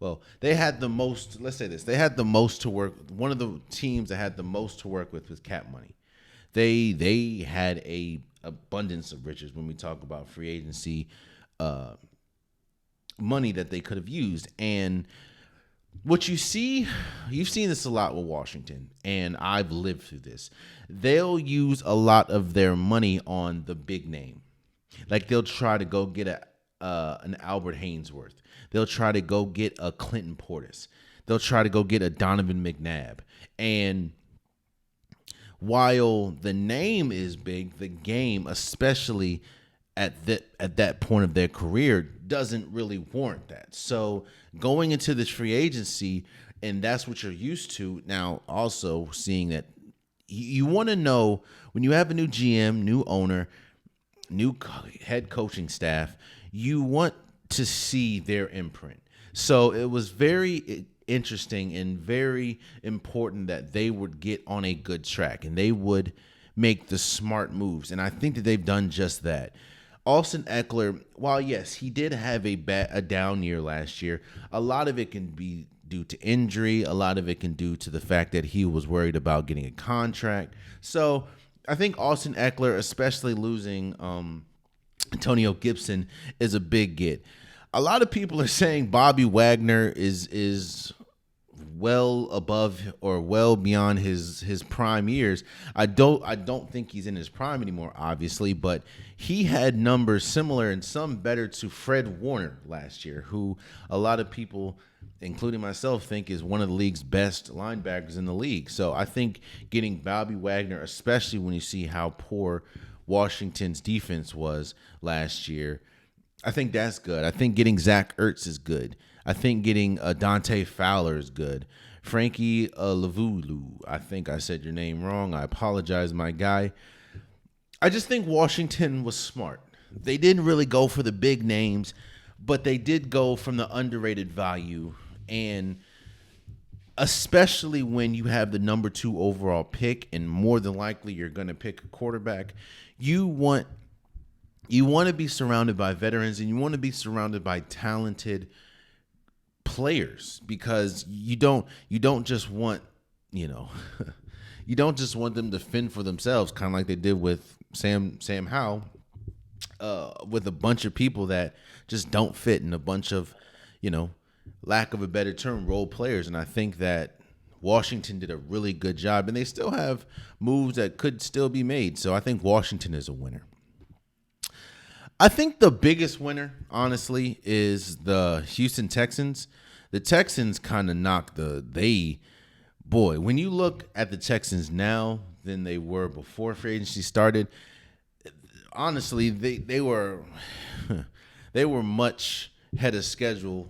Well, they had the most, let's say this, they had the most to work. One of the teams that had the most to work with cap money. They had a abundance of riches when we talk about free agency money that they could have used. And what you've seen this a lot with Washington, and I've lived through this. They'll use a lot of their money on the big name. Like they'll try to go get an Albert Hainsworth. They'll try to go get a Clinton Portis. They'll try to go get a Donovan McNabb. And while the name is big, the game, especially at that point of their career, doesn't really warrant that. So going into this free agency, and that's what you're used to now, also seeing that you want to know when you have a new GM, new owner, new head coaching staff, you want to see their imprint. So it was very interesting and very important that they would get on a good track and they would make the smart moves. And I think that they've done just that. Austin Eckler, while yes, he did have a down year last year, a lot of it can be due to injury. A lot of it can due to the fact that he was worried about getting a contract. So I think Austin Eckler, especially losing Antonio Gibson, is a big get. A lot of people are saying Bobby Wagner is well above or well beyond his prime years. I don't think he's in his prime anymore, obviously, but he had numbers similar and some better to Fred Warner last year, who a lot of people, including myself, think is one of the league's best linebackers in the league. So I think getting Bobby Wagner, especially when you see how poor Washington's defense was last year, I think that's good. I think getting Zach Ertz is good. I think getting Dante Fowler is good. Frankie Lavulu, I think I said your name wrong. I apologize, my guy. I just think Washington was smart. They didn't really go for the big names, but they did go from the underrated value. And especially when you have the number 2 overall pick and more than likely you're going to pick a quarterback, you want to be surrounded by veterans and you want to be surrounded by talented players, because you don't just want, you don't just want them to fend for themselves, kind of like they did with Sam Howell, with a bunch of people that just don't fit and a bunch of, lack of a better term, role players. And I think that Washington did a really good job, and they still have moves that could still be made. So I think Washington is a winner. I think the biggest winner, honestly, is the Houston Texans. The Texans kind of knocked when you look at the Texans now than they were before free agency started, honestly, they were much ahead of schedule,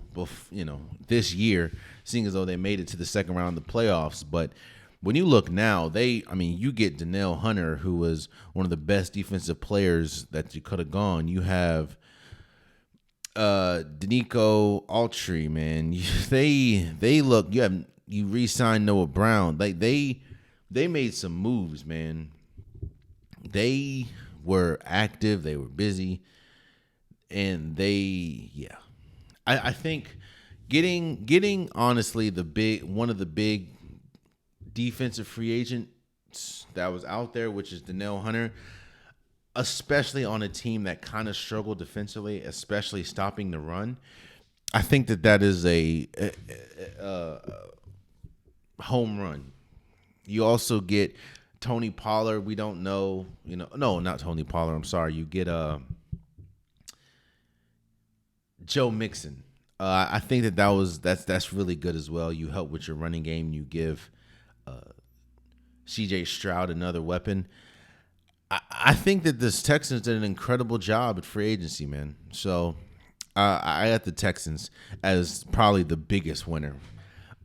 this year, seeing as though they made it to the second round of the playoffs. But when you look now, you get Danielle Hunter, who was one of the best defensive players that you could have gone. You have Danico Autry, man. You re-signed Noah Brown. They made some moves, man. They were active. They were busy. and I think getting honestly one of the big defensive free agents that was out there, which is Danielle Hunter, especially on a team that kind of struggled defensively, especially stopping the run. I think that is a home run. You also get Tony Pollard. We don't know, no, not Tony Pollard. I'm sorry. You get Joe Mixon. I think that's really good as well. You help with your running game. You give C.J. Stroud another weapon. I think that this Texans did an incredible job at free agency, man. So I got the Texans as probably the biggest winner.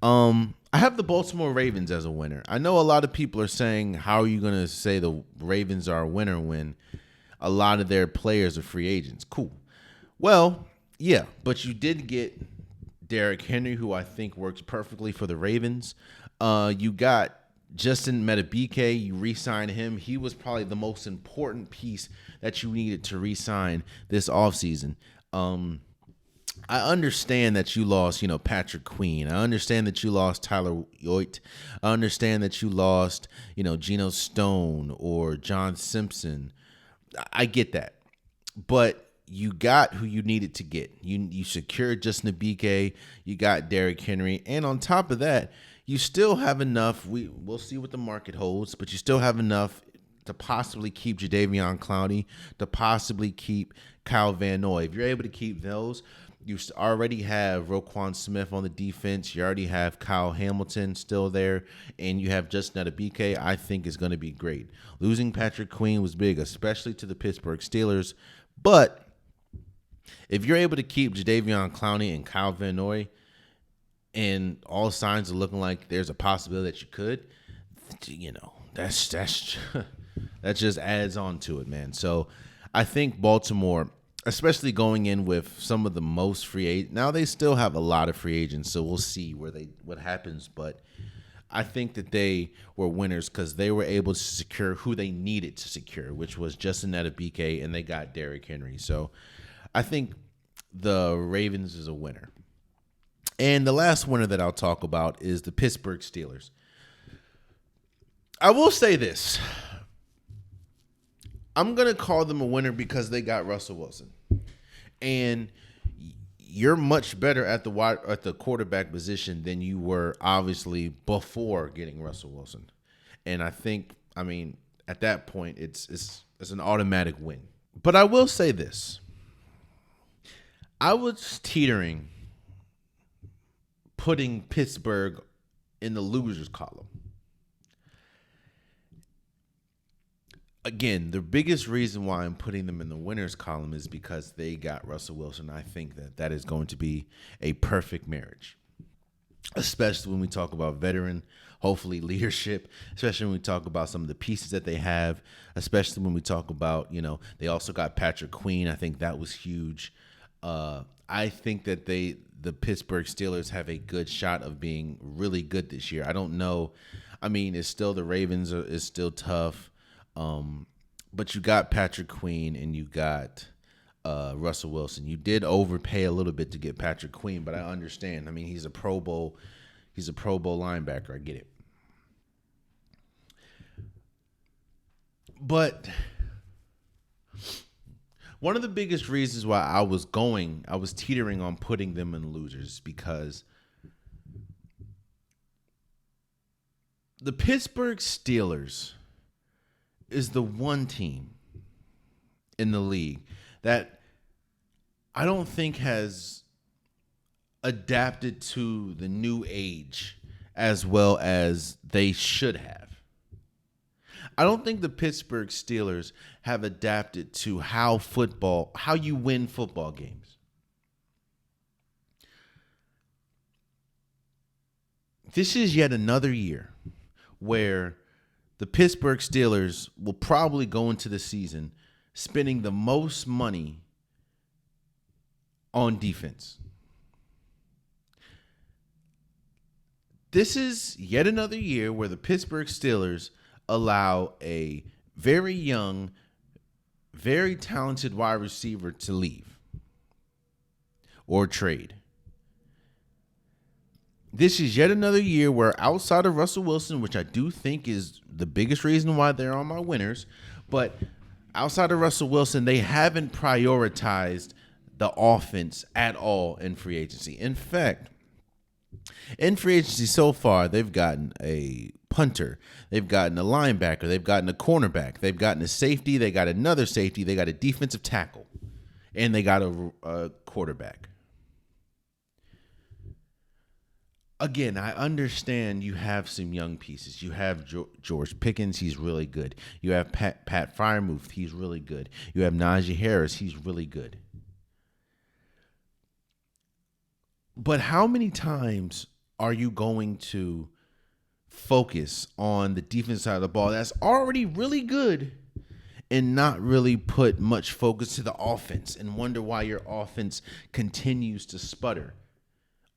I have the Baltimore Ravens as a winner. I know a lot of people are saying, how are you going to say the Ravens are a winner when a lot of their players are free agents? Cool. Well, yeah, but you did get Derrick Henry, who I think works perfectly for the Ravens. You got Justin Madubuike. You re-signed him. He was probably the most important piece that you needed to re-sign this offseason. I understand that you lost, Patrick Queen. I understand that you lost Tyler Yoit. I understand that you lost, Geno Stone or John Simpson. I get that. But you got who you needed to get. You secured Justin Madubuike. You got Derrick Henry. And on top of that, you still have enough. We'll see what the market holds, but you still have enough to possibly keep Jadeveon Clowney, to possibly keep Kyle Van Noy. If you're able to keep those, you already have Roquan Smith on the defense. You already have Kyle Hamilton still there, and you have Justin Madubuike. I think is going to be great. Losing Patrick Queen was big, especially to the Pittsburgh Steelers. But if you're able to keep Jadeveon Clowney and Kyle Van Noy, and all signs are looking like there's a possibility that you could, that's that just adds on to it, man. So I think Baltimore, especially going in with some of the most free agents. Now they still have a lot of free agents, so we'll see what happens. But I think that they were winners because they were able to secure who they needed to secure, which was Justin Madubuike, and they got Derrick Henry. So I think the Ravens is a winner. And the last winner that I'll talk about is the Pittsburgh Steelers. I will say this. I'm going to call them a winner because they got Russell Wilson. And you're much better at the quarterback position than you were, obviously, before getting Russell Wilson. And I think, at that point, it's an automatic win. But I will say this. I was teetering putting Pittsburgh in the losers column. Again, the biggest reason why I'm putting them in the winners column is because they got Russell Wilson. I think that is going to be a perfect marriage, especially when we talk about veteran, hopefully leadership, especially when we talk about some of the pieces that they have, especially when we talk about, they also got Patrick Queen. I think that was huge. I think that the Pittsburgh Steelers have a good shot of being really good this year. I don't know. It's still the Ravens is still tough. But you got Patrick Queen and you got Russell Wilson. You did overpay a little bit to get Patrick Queen, but I understand. He's a Pro Bowl linebacker. I get it. But one of the biggest reasons why I was teetering on putting them in losers because the Pittsburgh Steelers is the one team in the league that I don't think has adapted to the new age as well as they should have. I don't think the Pittsburgh Steelers have adapted to how you win football games. This is yet another year where the Pittsburgh Steelers will probably go into the season spending the most money on defense. This is yet another year where the Pittsburgh Steelers allow a very young, very talented wide receiver to leave. or trade. This is yet another year where outside of Russell Wilson, which I do think is the biggest reason why they're on my winners, but outside of Russell Wilson, they haven't prioritized the offense at all in free agency. In fact, in free agency so far, they've gotten a punter, they've gotten a linebacker, they've gotten a cornerback, they've gotten a safety, they got another safety, they got a defensive tackle, and they got a quarterback. Again, I understand you have some young pieces. You have George Pickens, he's really good. You have Pat Freiermuth, he's really good. You have Najee Harris, he's really good. But how many times are you going to focus on the defense side of the ball that's already really good and not really put much focus to the offense and wonder why your offense continues to sputter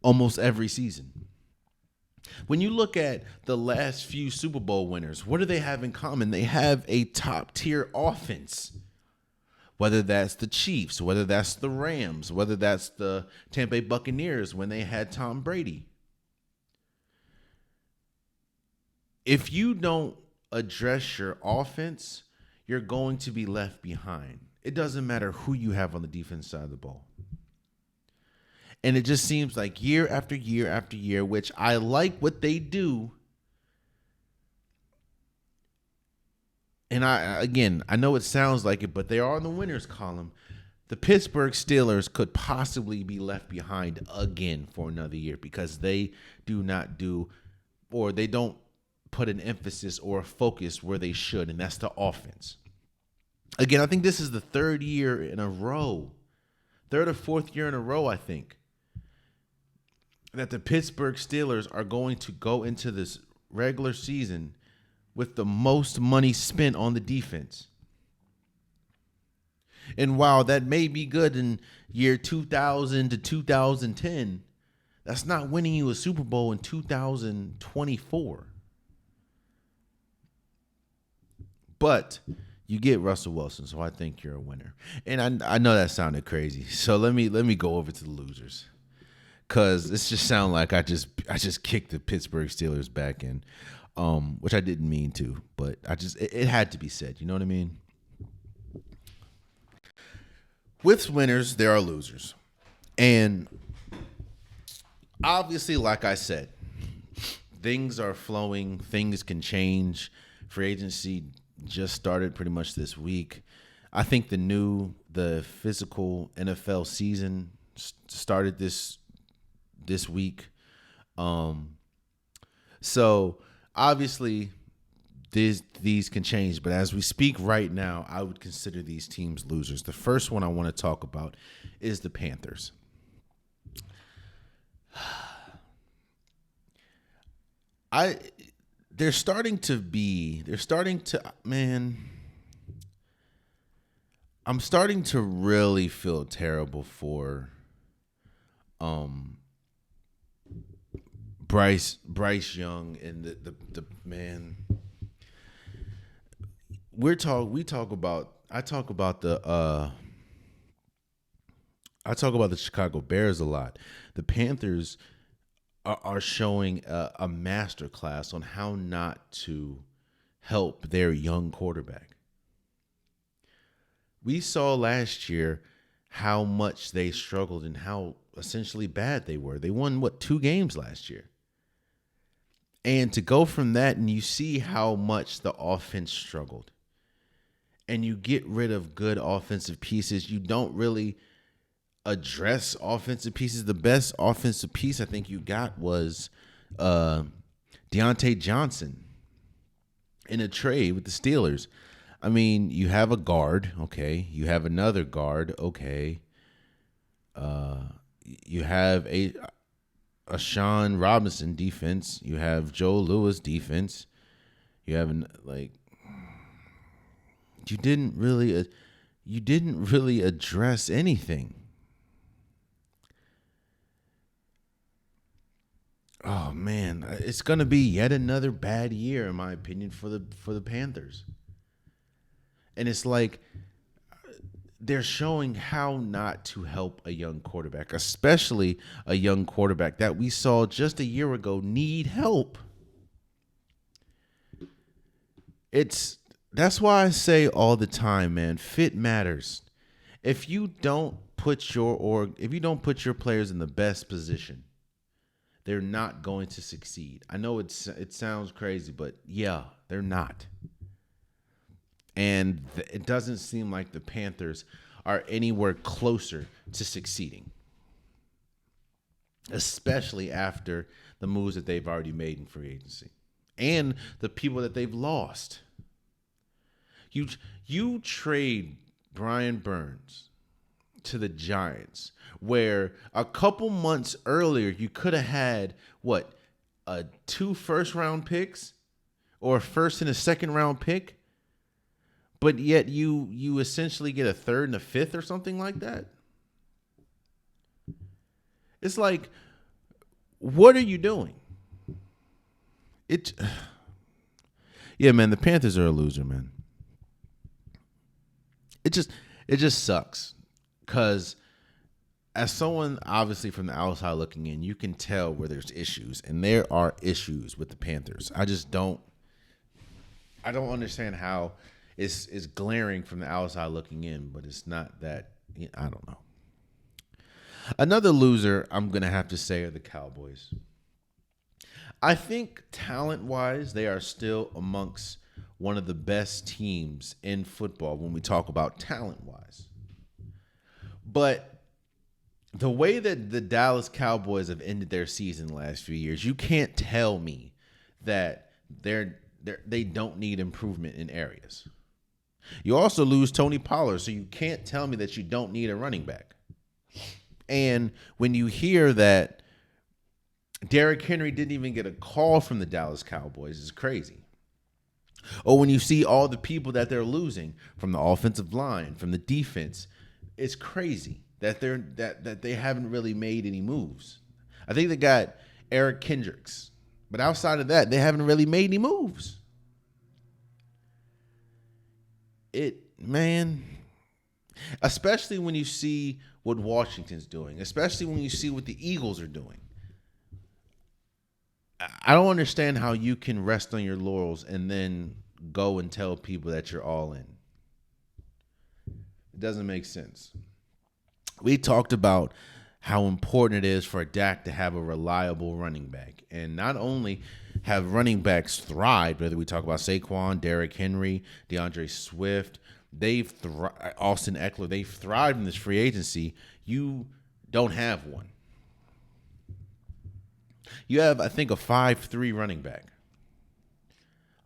almost every season? When you look at the last few Super Bowl winners, what do they have in common? They have a top-tier offense. Whether that's the Chiefs, whether that's the Rams, whether that's the Tampa Bay Buccaneers when they had Tom Brady. If you don't address your offense, you're going to be left behind. It doesn't matter who you have on the defense side of the ball. And it just seems like year after year after year, which I like what they do. And I know it sounds like it, but they are in the winners column. The Pittsburgh Steelers could possibly be left behind again for another year because they do not do, or they don't put an emphasis or a focus where they should, and that's the offense. Again, I think this is the third year in a row, third or fourth year in a row, I think, that the Pittsburgh Steelers are going to go into this regular season with the most money spent on the defense. And while that may be good in year 2000 to 2010, that's not winning you a Super Bowl in 2024. But you get Russell Wilson, so I think you're a winner. And I know that sounded crazy. So let me go over to the losers. Cause this just sound like I just kicked the Pittsburgh Steelers back in, which I didn't mean to, but it had to be said. You know what I mean? With winners, there are losers, and obviously, like I said, things are flowing. Things can change. Free agency just started pretty much this week. I think the physical NFL season started this week. So obviously these can change, but as we speak right now, I would consider these teams losers. The first one I want to talk about is the Panthers. They're starting to, man, I'm starting to really feel terrible for Bryce Young and the man. I talk about the Chicago Bears a lot. The Panthers are showing a masterclass on how not to help their young quarterback. We saw last year how much they struggled and how essentially bad they were. They won, 2 games last year? And to go from that, and you see how much the offense struggled, and you get rid of good offensive pieces. You don't really address offensive pieces. The best offensive piece I think you got was Deontay Johnson in a trade with the Steelers. I mean, you have a guard, okay. You have another guard, okay. You have a Sean Robinson defense. You have Joe Lewis defense. You have you didn't really address anything. Oh man, it's gonna be yet another bad year, in my opinion, for the Panthers. And it's like they're showing how not to help a young quarterback, especially a young quarterback that we saw just a year ago need help. That's why I say all the time, man, fit matters. If you don't put your players in the best position, they're not going to succeed. I know it sounds crazy, but yeah, they're not. And it doesn't seem like the Panthers are anywhere closer to succeeding, especially after the moves that they've already made in free agency and the people that they've lost. You trade Brian Burns to the Giants, where a couple months earlier you could have had two first-round picks or a first and a second-round pick, but yet you essentially get a third and a fifth or something like that. It's like, what are you doing? Yeah, man, the Panthers are a loser, man. It just sucks. Because as someone obviously from the outside looking in, you can tell where there's issues, and there are issues with the Panthers. I don't understand how it's glaring from the outside looking in, but it's not that. I don't know. Another loser I'm going to have to say are the Cowboys. I think talent-wise, they are still amongst one of the best teams in football when we talk about talent-wise. But the way that the Dallas Cowboys have ended their season the last few years, you can't tell me that they don't need improvement in areas. You also lose Tony Pollard, so you can't tell me that you don't need a running back. And when you hear that Derrick Henry didn't even get a call from the Dallas Cowboys, it's crazy. Or when you see all the people that they're losing from the offensive line, from the defense, it's crazy that they haven't really made any moves. I think they got Eric Kendricks, but outside of that, they haven't really made any moves. Especially when you see what Washington's doing, especially when you see what the Eagles are doing. I don't understand how you can rest on your laurels and then go and tell people that you're all in. It doesn't make sense. We talked about how important it is for Dak to have a reliable running back. And not only have running backs thrived, whether we talk about Saquon, Derrick Henry, DeAndre Swift, Austin Eckler, they've thrived in this free agency. You don't have one. You have, I think, a 5'3" running back.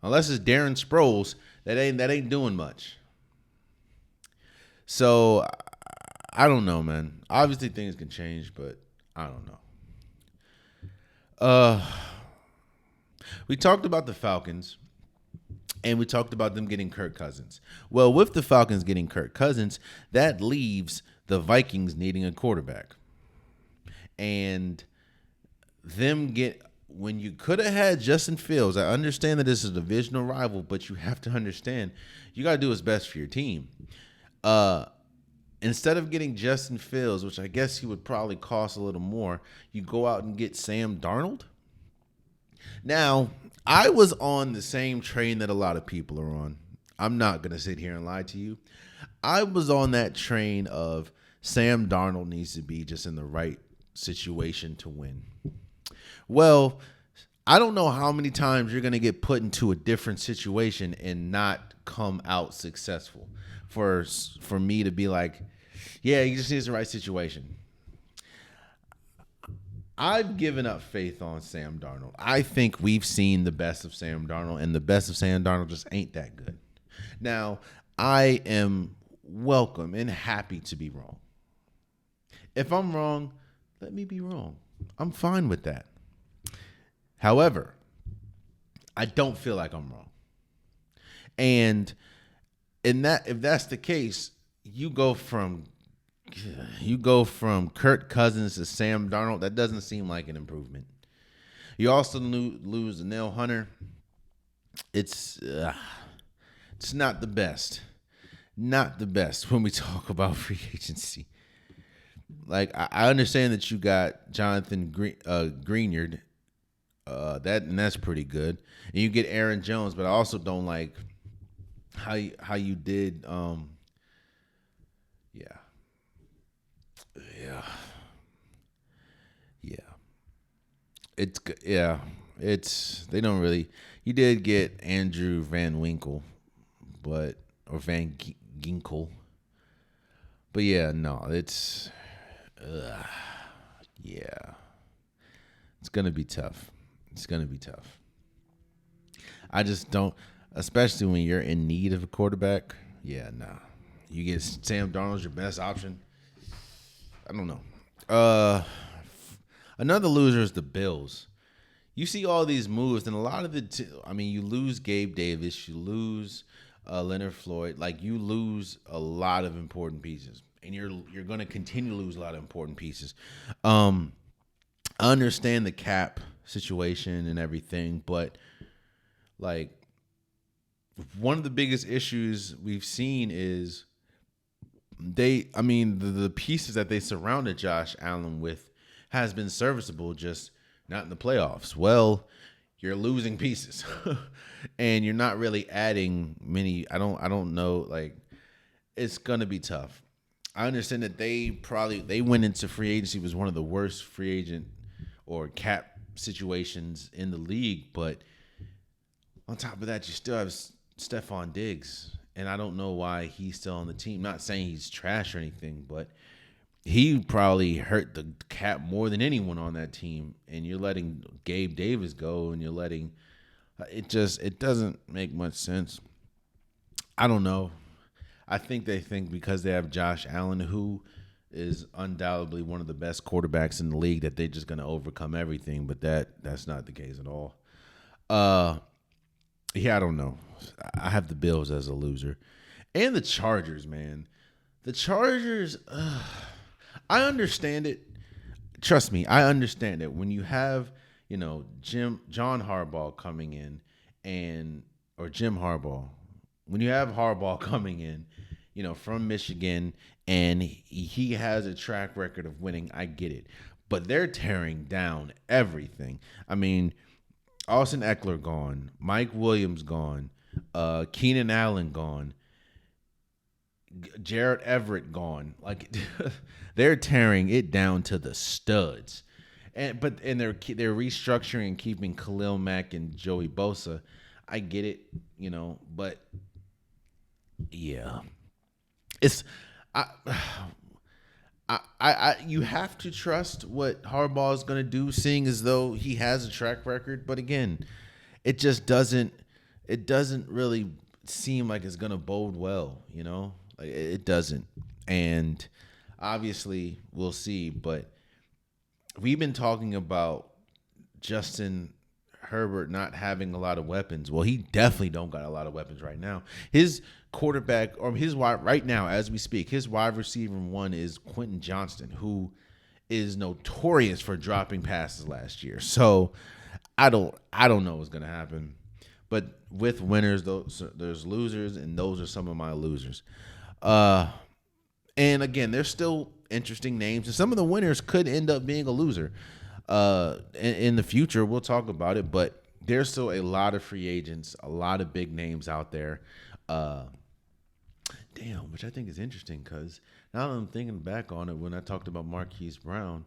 Unless it's Darren Sproles, that ain't doing much. So I don't know, man. Obviously things can change, but I don't know. We talked about the Falcons, and we talked about them getting Kirk Cousins. Well, with the Falcons getting Kirk Cousins, that leaves the Vikings needing a quarterback. And when you could have had Justin Fields, I understand that this is a divisional rival, but you have to understand you got to do what's best for your team. Instead of getting Justin Fields, which I guess he would probably cost a little more, you go out and get Sam Darnold. Now, I was on the same train that a lot of people are on. I'm not going to sit here and lie to you. I was on that train of Sam Darnold needs to be just in the right situation to win. Well, I don't know how many times you're going to get put into a different situation and not come out successful for me to be like, yeah, he just needs the right situation. I've given up faith on Sam Darnold. I think we've seen the best of Sam Darnold, and the best of Sam Darnold just ain't that good. Now, I am welcome and happy to be wrong. If I'm wrong, let me be wrong. I'm fine with that. However, I don't feel like I'm wrong. And if that's the case, you go from Kirk Cousins to Sam Darnold. That doesn't seem like an improvement. You also lose Danielle Hunter. It's not the best. not the best when we talk about free agency. Like I understand that you got Jonathan Greenard, that's pretty good, and you get Aaron Jones, but I also don't like how you did. Yeah, yeah, yeah. It's they don't really. You did get Andrew Van Winkle, or Van Ginkel, but yeah, no, yeah, it's gonna be tough. It's gonna be tough. I just don't, especially when you're in need of a quarterback. Yeah, nah. You get Sam Darnold's your best option. I don't know. Uh, Another loser is the Bills. You see all these moves, and a lot of you lose Gabe Davis, you lose Leonard Floyd, like you lose a lot of important pieces, and you're going to continue to lose a lot of important pieces. I understand the cap situation and everything, but like one of the biggest issues we've seen is the pieces that they surrounded Josh Allen with has been serviceable, just not in the playoffs. Well, you're losing pieces and you're not really adding many. I don't know. Like, it's going to be tough. I understand that they went into free agency was one of the worst free agent or cap situations in the league. But on top of that, you still have Stephon Diggs. And I don't know why he's still on the team. Not saying he's trash or anything, but he probably hurt the cap more than anyone on that team. And you're letting Gabe Davis go, and you're letting it doesn't make much sense. I don't know. I think they think because they have Josh Allen, who is undoubtedly one of the best quarterbacks in the league, that they're just going to overcome everything. But that's not the case at all. Yeah, I don't know. I have the Bills as a loser. And the Chargers, man. The Chargers, I understand it. Trust me, I understand it. When you have, John Harbaugh coming in or Jim Harbaugh, when you have Harbaugh coming in, from Michigan, and he has a track record of winning, I get it. But they're tearing down everything. I mean, Austin Eckler gone, Mike Williams gone, Keenan Allen gone, Jarrett Everett gone. Like they're tearing it down to the studs, and they're restructuring and keeping Khalil Mack and Joey Bosa. I get it, but yeah, it's you have to trust what Harbaugh is going to do, seeing as though he has a track record. But again, it just doesn't. It doesn't really seem like it's going to bode well. Like it doesn't. And obviously, we'll see. But we've been talking about Justin Herbert not having a lot of weapons. Well, he definitely don't got a lot of weapons right now. His quarterback, or his wide right now as we speak, his wide receiver one is Quentin Johnston, who is notorious for dropping passes last year. So I don't know what's gonna happen. But with winners, there's losers, and those are some of my losers. And again, there's still interesting names, and some of the winners could end up being a loser. In the future, we'll talk about it, but there's still a lot of free agents, a lot of big names out there. Which I think is interesting because now that I'm thinking back on it, when I talked about Marquise Brown,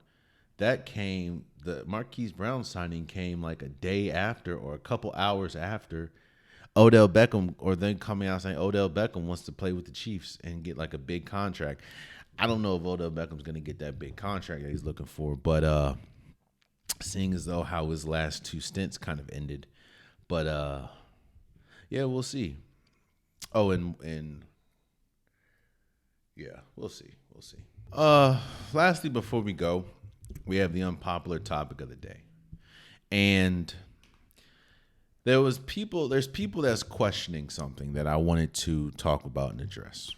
the Marquise Brown signing came like a day after or a couple hours after Odell Beckham, or them coming out saying Odell Beckham wants to play with the Chiefs and get like a big contract. I don't know if Odell Beckham's going to get that big contract that he's looking for, but seeing as though how his last two stints kind of ended. But yeah, we'll see. Oh, and yeah, we'll see. Lastly, before we go, we have the unpopular topic of the day. And there's people that's questioning something that I wanted to talk about and address.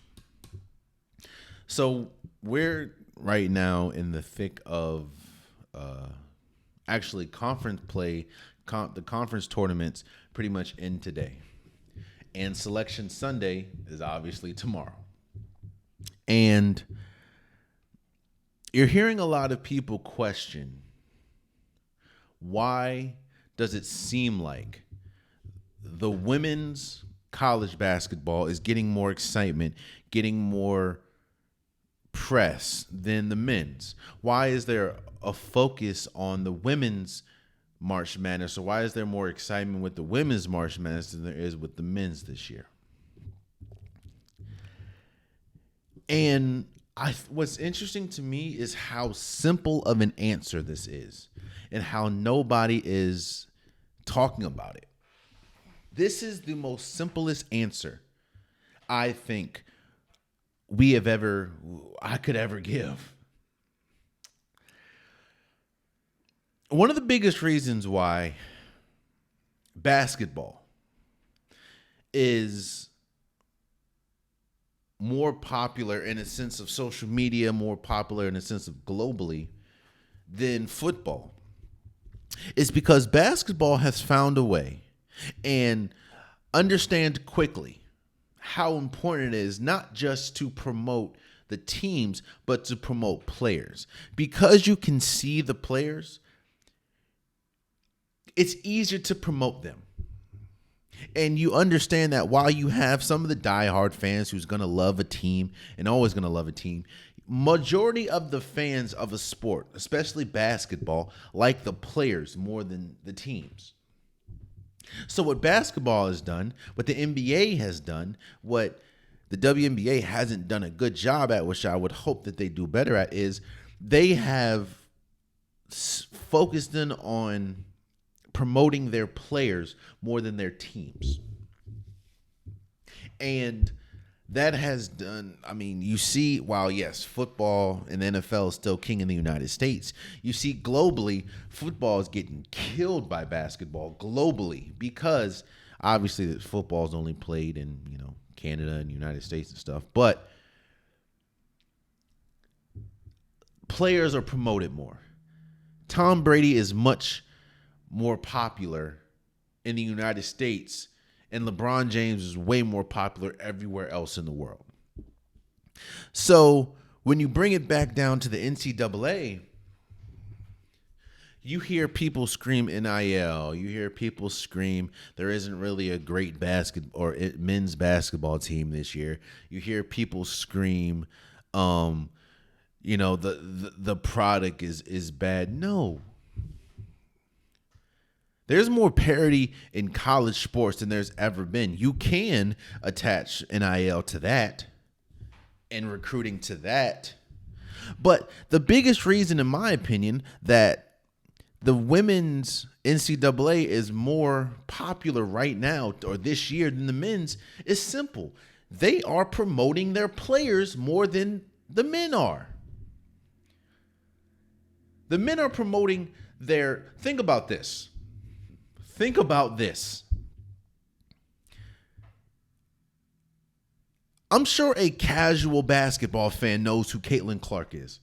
So we're right now in the thick of actually conference play. The conference tournaments pretty much end today. And Selection Sunday is obviously tomorrow. And you're hearing a lot of people question, why does it seem like the women's college basketball is getting more excitement, getting more press than the men's? Why is there a focus on the women's March Madness? So why is there more excitement with the women's March Madness than there is with the men's this year? And what's interesting to me is how simple of an answer this is and how nobody is talking about it. This is the most simplest answer I think I could ever give. One of the biggest reasons why basketball is more popular in a sense of social media, more popular in a sense of globally than football, is because basketball has found a way and understand quickly how important it is not just to promote the teams, but to promote players. Because you can see the players, it's easier to promote them. And you understand that while you have some of the diehard fans who's going to love a team and always going to love a team, majority of the fans of a sport, especially basketball, like the players more than the teams. So what basketball has done, what the NBA has done, what the WNBA hasn't done a good job at, which I would hope that they do better at, is they have focused in on promoting their players more than their teams. And that has done, you see, while yes, football and the NFL is still king in the United States, you see globally, football is getting killed by basketball globally because obviously football is only played in, Canada and the United States and stuff. But players are promoted more. Tom Brady is much more popular in the United States, and LeBron James is way more popular everywhere else in the world. So when you bring it back down to the NCAA, you hear people scream NIL. You hear people scream there isn't really a great men's basketball team this year. You hear people scream, the product is bad. No. There's more parity in college sports than there's ever been. You can attach NIL to that and recruiting to that. But the biggest reason, in my opinion, that the women's NCAA is more popular right now or this year than the men's is simple. They are promoting their players more than the men are. The men are promoting think about this. Think about this. I'm sure a casual basketball fan knows who Caitlin Clark is.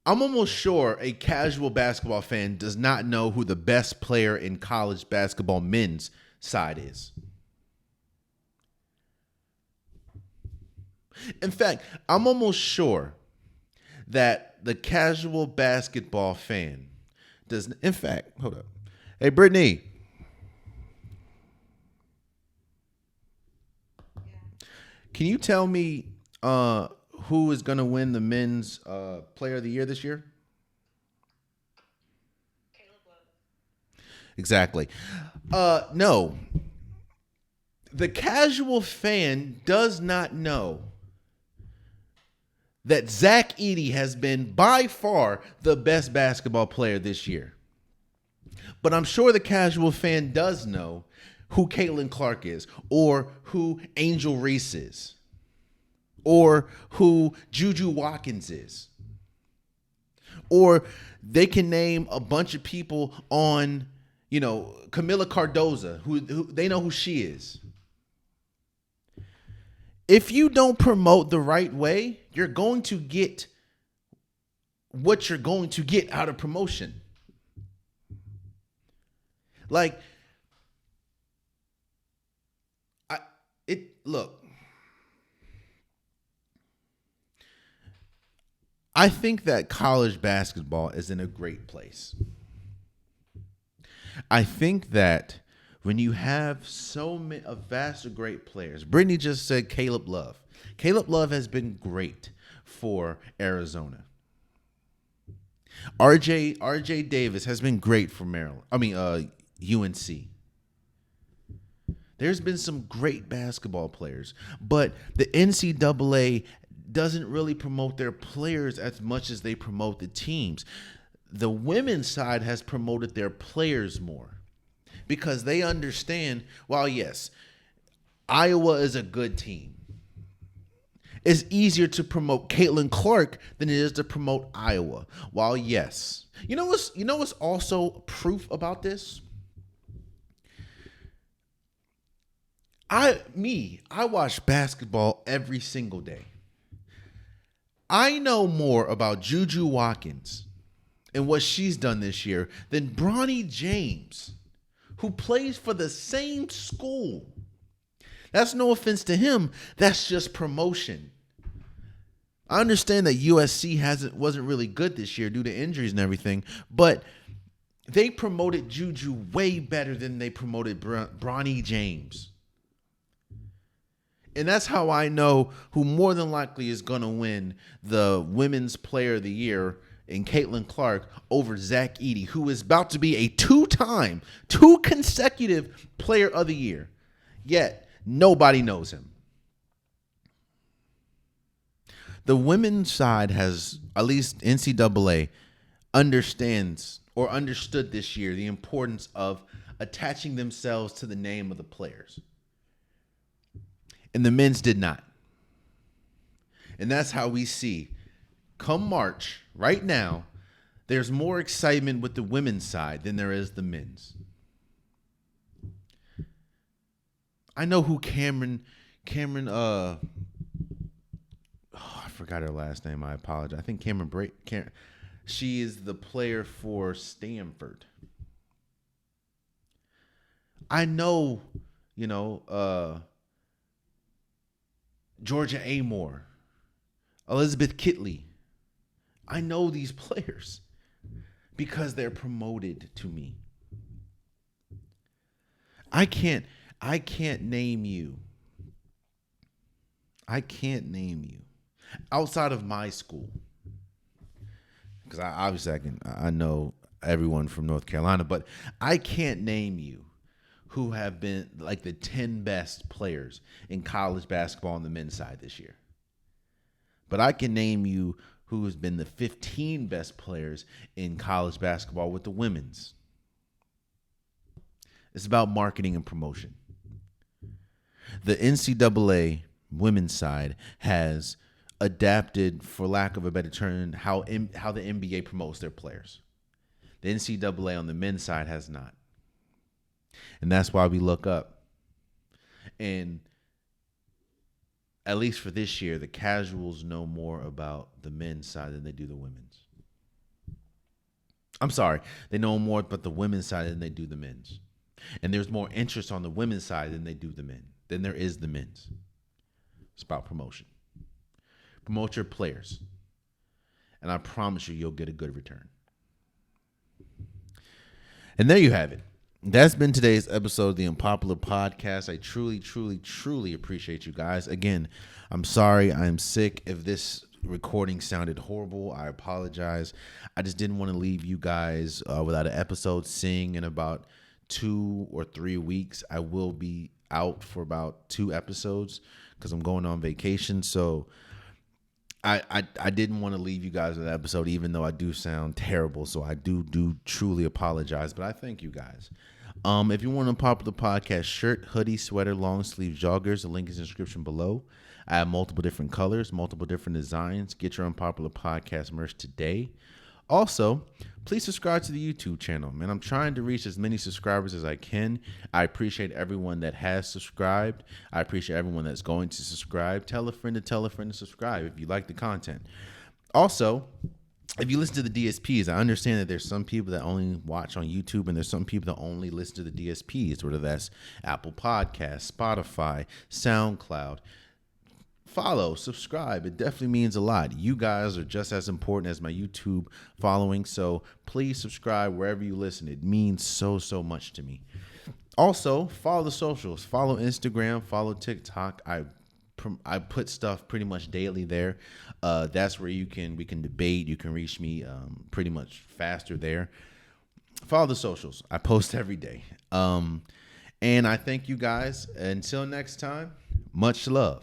I'm almost sure a casual basketball fan does not know who the best player in college basketball men's side is. In fact, I'm almost sure that the casual basketball fan does. In fact, hold up. Hey, Brittany. Yeah. Can you tell me who is going to win the men's player of the year this year? Caleb Love. Exactly. No. The casual fan does not know that Zach Edey has been by far the best basketball player this year. But I'm sure the casual fan does know who Caitlin Clark is, or who Angel Reese is, or who Juju Watkins is. Or they can name a bunch of people on, Camila Cardoza, who they know who she is. If you don't promote the right way, you're going to get what you're going to get out of promotion. Like, look, I think that college basketball is in a great place. I think that when you have a vast of great players, Brittany just said Caleb Love. Caleb Love has been great for Arizona. RJ Davis has been great for Maryland. UNC. There's been some great basketball players, but the NCAA doesn't really promote their players as much as they promote the teams. The women's side has promoted their players more because they understand, while yes, Iowa is a good team, it's easier to promote Caitlin Clark than it is to promote Iowa. While yes, you know what's also proof about this? I watch basketball every single day. I know more about Juju Watkins and what she's done this year than Bronny James, who plays for the same school. That's no offense to him. That's just promotion. I understand that USC wasn't really good this year due to injuries and everything, but they promoted Juju way better than they promoted Bronny James. And that's how I know who more than likely is going to win the Women's Player of the Year in Caitlin Clark over Zach Edey, who is about to be a two consecutive Player of the Year. Yet, nobody knows him. The women's side has, at least NCAA, understood this year the importance of attaching themselves to the name of the players. And the men's did not. And that's how we see, come March, right now, there's more excitement with the women's side than there is the men's. I know who I forgot her last name. I apologize. I think she is the player for Stanford. I know, Georgia Amore, Elizabeth Kitley. I know these players because they're promoted to me. I can't name you. Outside of my school. Because I know everyone from North Carolina, but I can't name you who have been like the 10 best players in college basketball on the men's side this year. But I can name you who has been the 15 best players in college basketball with the women's. It's about marketing and promotion. The NCAA women's side has adapted, for lack of a better term, how the NBA promotes their players. The NCAA on the men's side has not. And that's why we look up. And at least for this year, the casuals know more about the men's side than they do the women's. I'm sorry. They know more about the women's side than they do the men's. And there's more interest on the women's side than there is the men's. It's about promotion. Promote your players. And I promise you'll get a good return. And there you have it. That's been today's episode of the Unpopular Podcast. I truly, truly, truly appreciate you guys. Again, I'm sorry I'm sick. If this recording sounded horrible, I apologize. I just didn't want to leave you guys without an episode. Seeing in about 2 or 3 weeks, I will be out for about 2 episodes because I'm going on vacation. So I didn't want to leave you guys with an episode, even though I do sound terrible. So I do truly apologize, but I thank you guys. If you want a Unpopular Podcast shirt, hoodie, sweater, long sleeve joggers, the link is in the description below. I have multiple different colors, multiple different designs. Get your Unpopular Podcast merch today. Also, please subscribe to the YouTube channel, man. I'm trying to reach as many subscribers as I can. I appreciate everyone that has subscribed. I appreciate everyone that's going to subscribe. Tell a friend to subscribe if you like the content. Also, if you listen to the DSPs, I understand that there's some people that only watch on YouTube and there's some people that only listen to the DSPs, whether that's Apple Podcasts, Spotify, SoundCloud. Follow, subscribe. It definitely means a lot. You guys are just as important as my YouTube following, so please subscribe wherever you listen. It means so much to me. Also, follow the socials. Follow Instagram, follow TikTok. I put stuff pretty much daily there. That's where we can debate. You can reach me pretty much faster there. Follow the socials. I post every day. And I thank you guys. Until next time, much love.